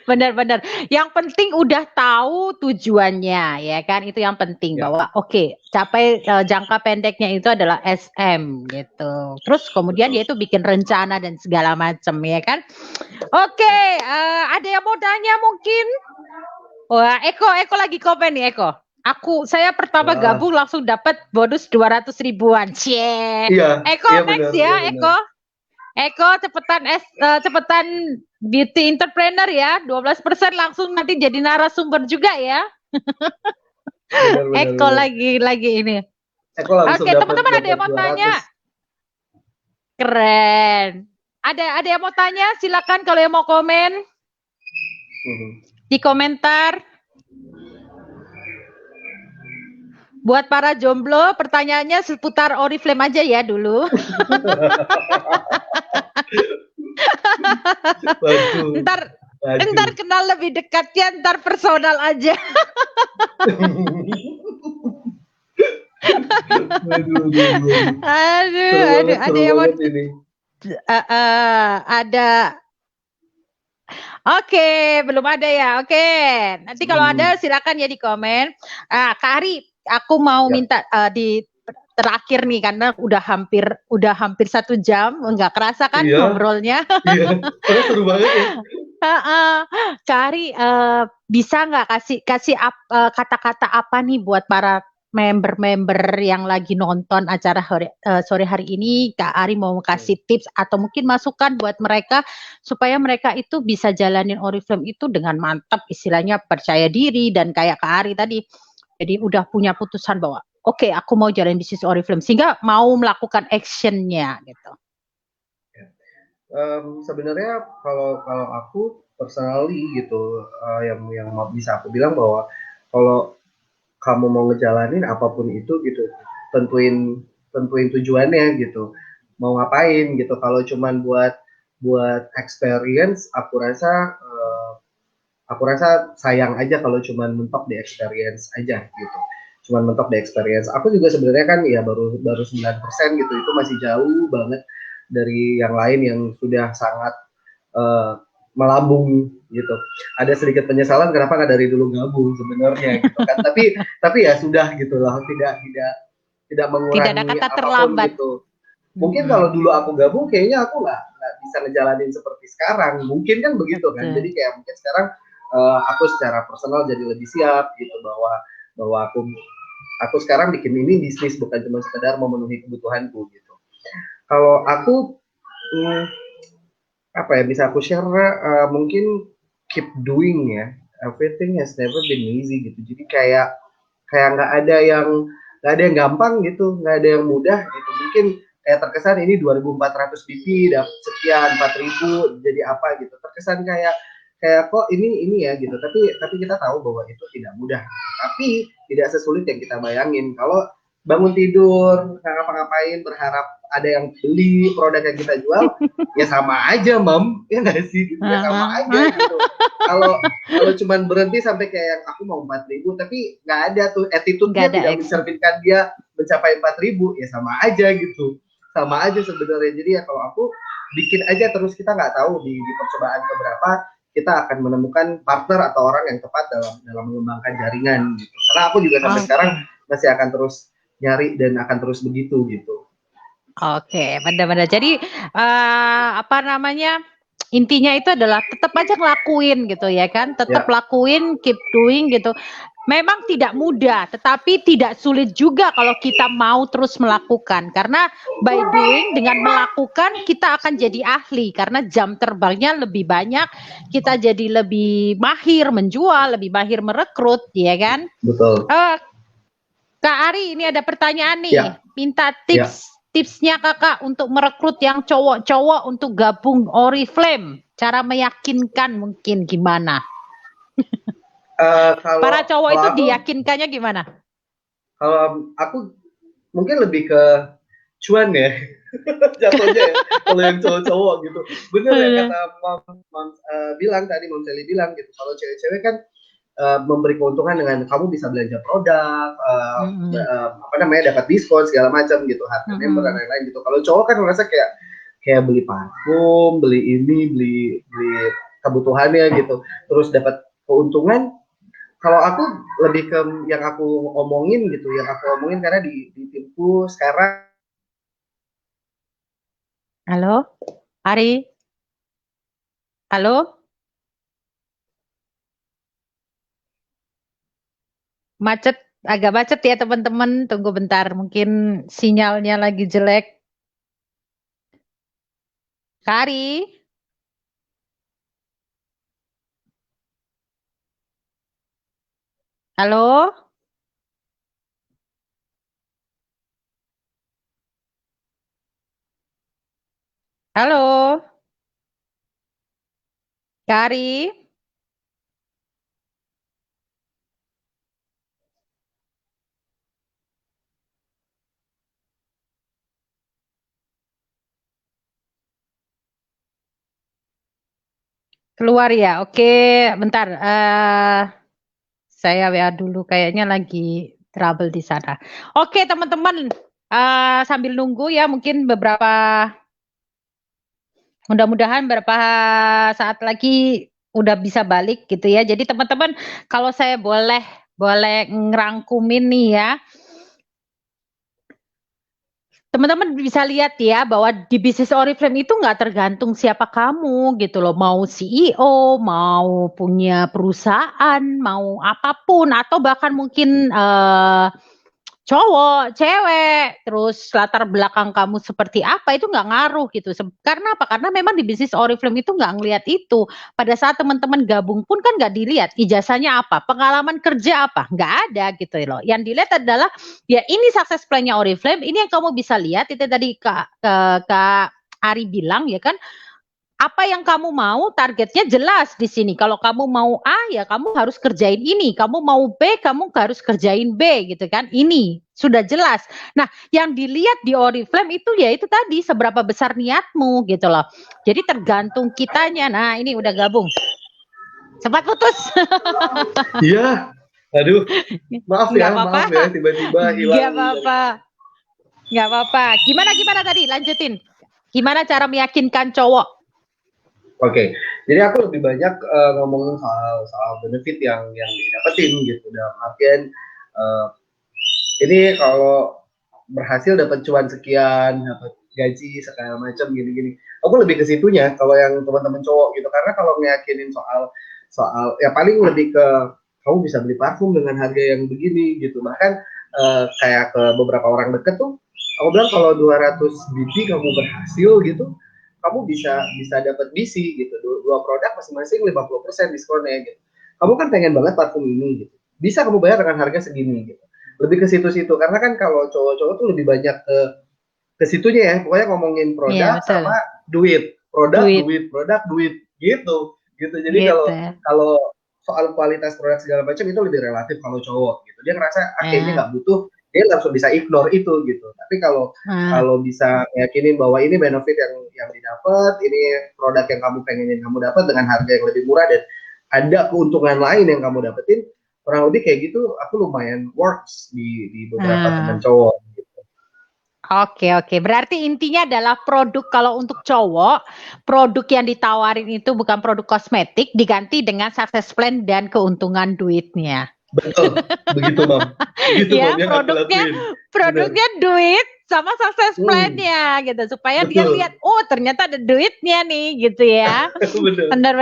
Benar-benar. Yang penting udah tahu tujuannya, ya kan? Itu yang penting Ya. bahwa oke, capai jangka pendeknya itu adalah SM gitu. Terus kemudian dia itu bikin rencana dan segala macam, ya kan? Oke, ada yang mau tanya mungkin? Wah, Eko lagi komen nih, Eko. Saya pertama Wah, gabung langsung dapat bonus 200 ribuan. Cie. iya, Eko iya next benar, iya ya, benar, Eko. Eko cepetan beauty entrepreneur ya. 12% langsung nanti jadi narasumber juga ya. benar, benar, Eko benar. lagi ini. Eko langsung Oke, dapat teman-teman ada dapat yang mau tanya? 200. Keren. Ada yang mau tanya? Silakan kalau yang mau komen Mhm. di komentar. Buat para jomblo, pertanyaannya seputar Oriflame aja ya dulu. Waduh, ntar waduh. kenal lebih dekatnya, ntar personal aja. Waduh, waduh, waduh. Aduh, ada Seru yang mau banget ini. ada. Oke, belum ada ya. Oke, nanti kalau ada silakan ya di komen. Kak Ari, aku mau Ya, minta di terakhir nih karena udah hampir 1 jam, nggak kerasa kan iya, ngobrolnya. iya. Karena seru banget ya. Kak Ari, bisa nggak kasih kata-kata apa nih buat para member-member yang lagi nonton acara sore hari ini? Kak Ari mau kasih tips atau mungkin masukan buat mereka supaya mereka itu bisa jalanin Oriflame itu dengan mantap, istilahnya percaya diri dan kayak Kak Ari tadi. Jadi udah punya putusan bahwa oke, aku mau jalan bisnis Oriflame sehingga mau melakukan actionnya gitu. Sebenarnya kalau kalau aku personally gitu, yang bisa aku bilang bahwa kalau kamu mau ngejalanin apapun itu gitu, tentuin tentuin tujuannya gitu, mau ngapain gitu. Kalau cuman buat experience, aku rasa sayang aja kalau cuman mentok di experience aja gitu. Cuman mentok di experience. Aku juga sebenarnya kan ya baru baru 9% gitu, itu masih jauh banget dari yang lain yang sudah sangat uh, melambung gitu. Ada sedikit penyesalan kenapa nggak dari dulu gabung sebenarnya gitu kan. Tapi ya sudah gitu loh, tidak Tidak ada mengurangi kata apapun terlambat. gitu. Mungkin kalau dulu aku gabung kayaknya aku nggak bisa ngejalanin seperti sekarang. Mungkin kan begitu kan. Betul. Jadi kayak mungkin sekarang aku secara personal jadi lebih siap gitu bahwa bahwa aku sekarang bikin ini bisnis bukan cuma sekedar memenuhi kebutuhanku gitu. Kalau aku hmm, apa ya bisa aku share mungkin keep doing ya, everything has never been easy gitu, jadi kayak kayak nggak ada yang gampang gitu, nggak ada yang mudah gitu. Mungkin kayak terkesan ini 2400 BP dapat sekian 4000 jadi apa gitu, terkesan kayak kayak kok ini ya gitu, tapi kita tahu bahwa itu tidak mudah, tapi tidak sesulit yang kita bayangin. Kalau bangun tidur nggak ngapa-ngapain berharap ada yang beli produk yang kita jual, ya sama aja mam, ya nggak sih gitu, ya sama aja gitu. Kalau kalau cuman berhenti sampai kayak aku mau 4000 tapi nggak ada tuh attitude-nya, tidak Action. mencerminkan dia mencapai 4000, ya sama aja gitu, sama aja sebenarnya. Jadi ya kalau aku bikin aja terus, kita nggak tahu di percobaan keberapa kita akan menemukan partner atau orang yang tepat dalam dalam mengembangkan jaringan gitu. Karena aku juga sampai sekarang masih akan terus nyari dan akan terus begitu gitu. Oke, benar-benar. Jadi apa namanya? Intinya itu adalah tetap aja ngelakuin gitu ya kan, tetap Ya, lakuin, keep doing gitu. Memang tidak mudah, tetapi tidak sulit juga kalau kita mau terus melakukan. Karena by doing, dengan melakukan kita akan jadi ahli karena jam terbangnya lebih banyak, kita jadi lebih mahir menjual, lebih mahir merekrut, ya kan? betul. Kak Ari, ini ada pertanyaan nih. Ya, Minta ya. tipsnya kakak untuk merekrut yang cowok-cowok untuk gabung Oriflame. Cara meyakinkan mungkin gimana? Kalau Para cowok kalau itu aku diyakinkannya gimana? kalau aku mungkin lebih ke cuan ya. Jatuhnya ya, kalau yang cowok-cowok gitu. Bener yang kata Mam bilang tadi, Mam Sally bilang gitu, kalau cewek-cewek kan memberi keuntungan dengan kamu bisa belanja produk, apa namanya, dapat diskon segala macam gitu, harga member dan lain-lain gitu. Kalau cowok kan merasa kayak kayak beli parfum, beli ini, beli kebutuhannya gitu, terus dapat keuntungan. Kalau aku lebih ke yang aku omongin gitu, yang aku omongin karena di timku sekarang. Halo, Ari? Halo? Macet? Agak macet ya teman-teman. Tunggu bentar, mungkin sinyalnya lagi jelek. Kari, halo, halo, Kari. Keluar ya? Oke, bentar. Saya WA dulu, kayaknya lagi trouble di sana. Oke, teman-teman, sambil nunggu ya, mungkin mudah-mudahan beberapa saat lagi udah bisa balik gitu ya. Jadi teman-teman, kalau saya boleh boleh ngerangkumin nih ya. Teman-teman bisa lihat ya bahwa di bisnis Oriflame itu nggak tergantung siapa kamu gitu loh. Mau CEO, mau punya perusahaan, mau apapun, atau bahkan mungkin cowok, cewek, terus latar belakang kamu seperti apa itu nggak ngaruh gitu. Karena apa? Karena memang di bisnis Oriflame itu nggak ngelihat itu. Pada saat teman-teman gabung pun kan nggak dilihat ijazahnya apa, pengalaman kerja apa, nggak ada gitu loh. Yang dilihat adalah ya ini success plan-nya Oriflame, ini yang kamu bisa lihat itu tadi Kak Ari bilang ya kan, apa yang kamu mau, targetnya jelas di sini. Kalau kamu mau A, ya kamu harus kerjain ini. Kamu mau B, kamu harus kerjain B, gitu kan? Ini sudah jelas. Nah, yang dilihat di Oriflame itu ya itu tadi seberapa besar niatmu, gitu loh. Jadi tergantung kitanya. Nah, ini udah gabung. Sempat putus. Iya, aduh, maaf Nggak ya, apa-apa. maaf ya, tiba-tiba hilang. Nggak apa-apa. Nggak apa-apa. Gimana tadi? Lanjutin. Gimana cara meyakinkan cowok? Oke, jadi aku lebih banyak ngomongin soal benefit yang didapetin gitu. Dalam artian ini kalau berhasil dapat cuan sekian, dapat gaji segala macam gini-gini. Aku lebih ke situnya kalau yang teman-teman cowok gitu. Karena kalau ngeyakinin soal ya paling lebih ke kamu bisa beli parfum dengan harga yang begini gitu. Bahkan kayak ke beberapa orang deket tuh aku bilang kalau 200 BP kamu berhasil gitu, kamu bisa dapat BC gitu. Dua produk masing-masing 50% diskonnya gitu. Kamu kan pengen banget parfum ini gitu. Bisa kamu bayar dengan harga segini gitu. Lebih ke situ-situ karena kan kalau cowok-cowok tuh lebih banyak ke situnya ya. Pokoknya ngomongin produk sama duit. Produk, duit gitu. Jadi gitu. kalau soal kualitas produk segala macam itu lebih relatif kalau cowok gitu. Dia ngerasa kayaknya nggak butuh, dia langsung bisa ignore itu gitu. Tapi kalau bisa yakinin bahwa ini benefit yang didapat, ini produk yang kamu pengenin kamu dapat dengan harga yang lebih murah dan ada keuntungan lain yang kamu dapetin, kurang lebih kayak gitu aku lumayan works di beberapa teman cowok gitu. Oke. Berarti intinya adalah produk kalau untuk cowok, produk yang ditawarin itu bukan produk kosmetik, diganti dengan success plan dan keuntungan duitnya. Betul, begitu Mam. Begitu Ya, Mam yang produknya duit sama success plan-nya gitu supaya dia lihat oh ternyata ada duitnya nih gitu ya. Benar.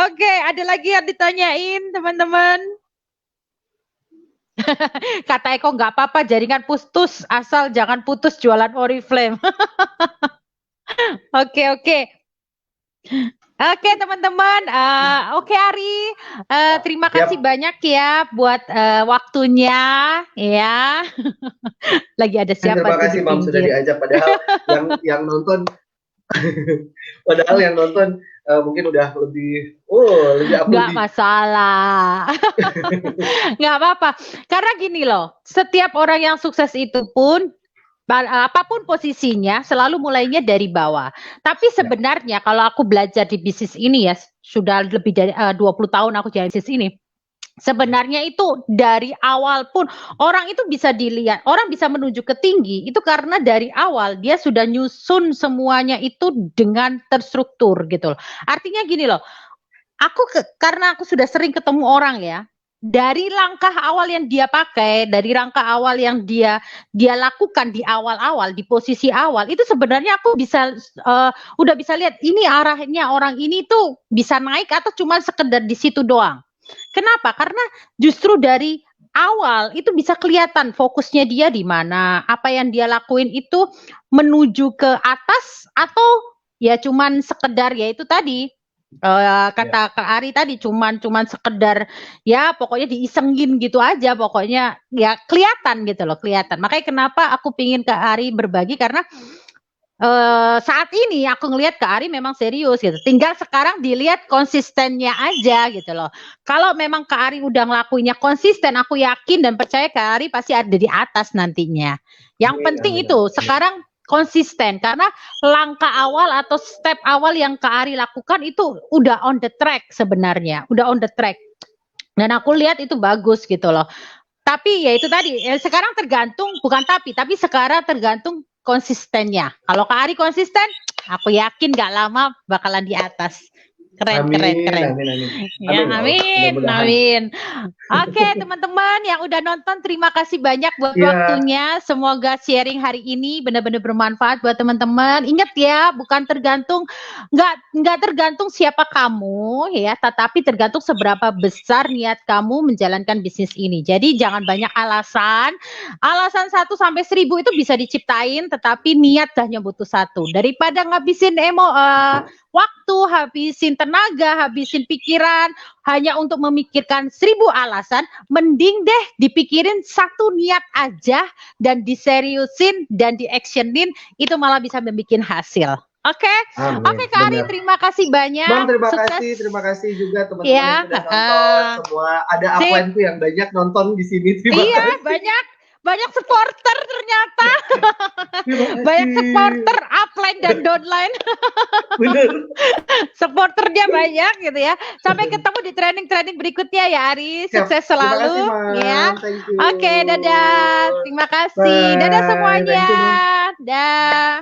Oke, ada lagi yang ditanyain teman-teman? Kata Eko nggak apa-apa jaringan putus asal jangan putus jualan Oriflame. Oke. Oke teman-teman, oke Ari, terima kasih banyak ya buat waktunya ya. Lagi ada siapa? Terima kasih Mam sudah diajak padahal yang nonton padahal yang nonton mungkin udah lebih nggak masalah. Nggak apa-apa karena gini loh, setiap orang yang sukses itu pun apapun posisinya selalu mulainya dari bawah. Tapi sebenarnya kalau aku belajar di bisnis ini ya sudah lebih dari 20 tahun aku jalan bisnis ini. Sebenarnya itu dari awal pun orang itu bisa dilihat, orang bisa menuju ke tinggi itu karena dari awal dia sudah nyusun semuanya itu dengan terstruktur gitu loh. Artinya gini loh, karena aku sudah sering ketemu orang ya, dari langkah awal yang dia pakai, dari langkah awal yang dia lakukan di awal-awal, di posisi awal, itu sebenarnya aku bisa udah bisa lihat ini arahnya orang ini tuh bisa naik atau cuma sekedar di situ doang. Kenapa? Karena justru dari awal itu bisa kelihatan fokusnya dia di mana, apa yang dia lakuin itu menuju ke atas atau ya cuman sekedar ya itu tadi kata Kak Ari tadi cuman sekedar ya pokoknya diisengin gitu aja, pokoknya ya kelihatan gitu loh, kelihatan. Makanya kenapa aku pingin Kak Ari berbagi karena saat ini aku ngelihat Kak Ari memang serius gitu. Tinggal sekarang dilihat konsistennya aja gitu loh. Kalau memang Kak Ari udah ngelakuinnya konsisten, aku yakin dan percaya Kak Ari pasti ada di atas nantinya. Yang penting itu sekarang konsisten karena langkah awal atau step awal yang Kak Ari lakukan itu udah on the track sebenarnya, udah on the track. Dan aku lihat itu bagus gitu loh. Tapi ya itu tadi, sekarang tergantung, bukan tapi sekarang tergantung konsistennya. Kalau Kak Ari konsisten, aku yakin gak lama bakalan di atas. Keren, Amin, keren, keren. amin. Ya, amin, mudah-mudahan. amin. Oke, teman-teman yang udah nonton, terima kasih banyak buat Iya. waktunya. Semoga sharing hari ini benar-benar bermanfaat buat teman-teman. Ingat ya, bukan tergantung, nggak tergantung siapa kamu ya, tetapi tergantung seberapa besar niat kamu menjalankan bisnis ini. Jadi jangan banyak alasan. Alasan 1 sampai 1000 itu bisa diciptain, tetapi niat hanya butuh 1. Daripada ngabisin waktu, habisin tenaga, habisin pikiran hanya untuk memikirkan 1000 alasan, mending deh dipikirin 1 niat aja dan diseriusin dan diactionin, itu malah bisa membuat hasil. Oke, oke Kak Ari, terima kasih banyak. Bang, terima kasih juga teman-teman yang sudah nonton semua. Ada upline-ku yang banyak nonton di sini. Terima kasih. Banyak supporter ternyata. Banyak supporter upline dan downline. Bener. Supporternya banyak gitu ya. Sampai ketemu di training-training berikutnya ya Ari. Sukses selalu. Ya. Oke, dadah. Terima kasih. Dadah semuanya. Dah.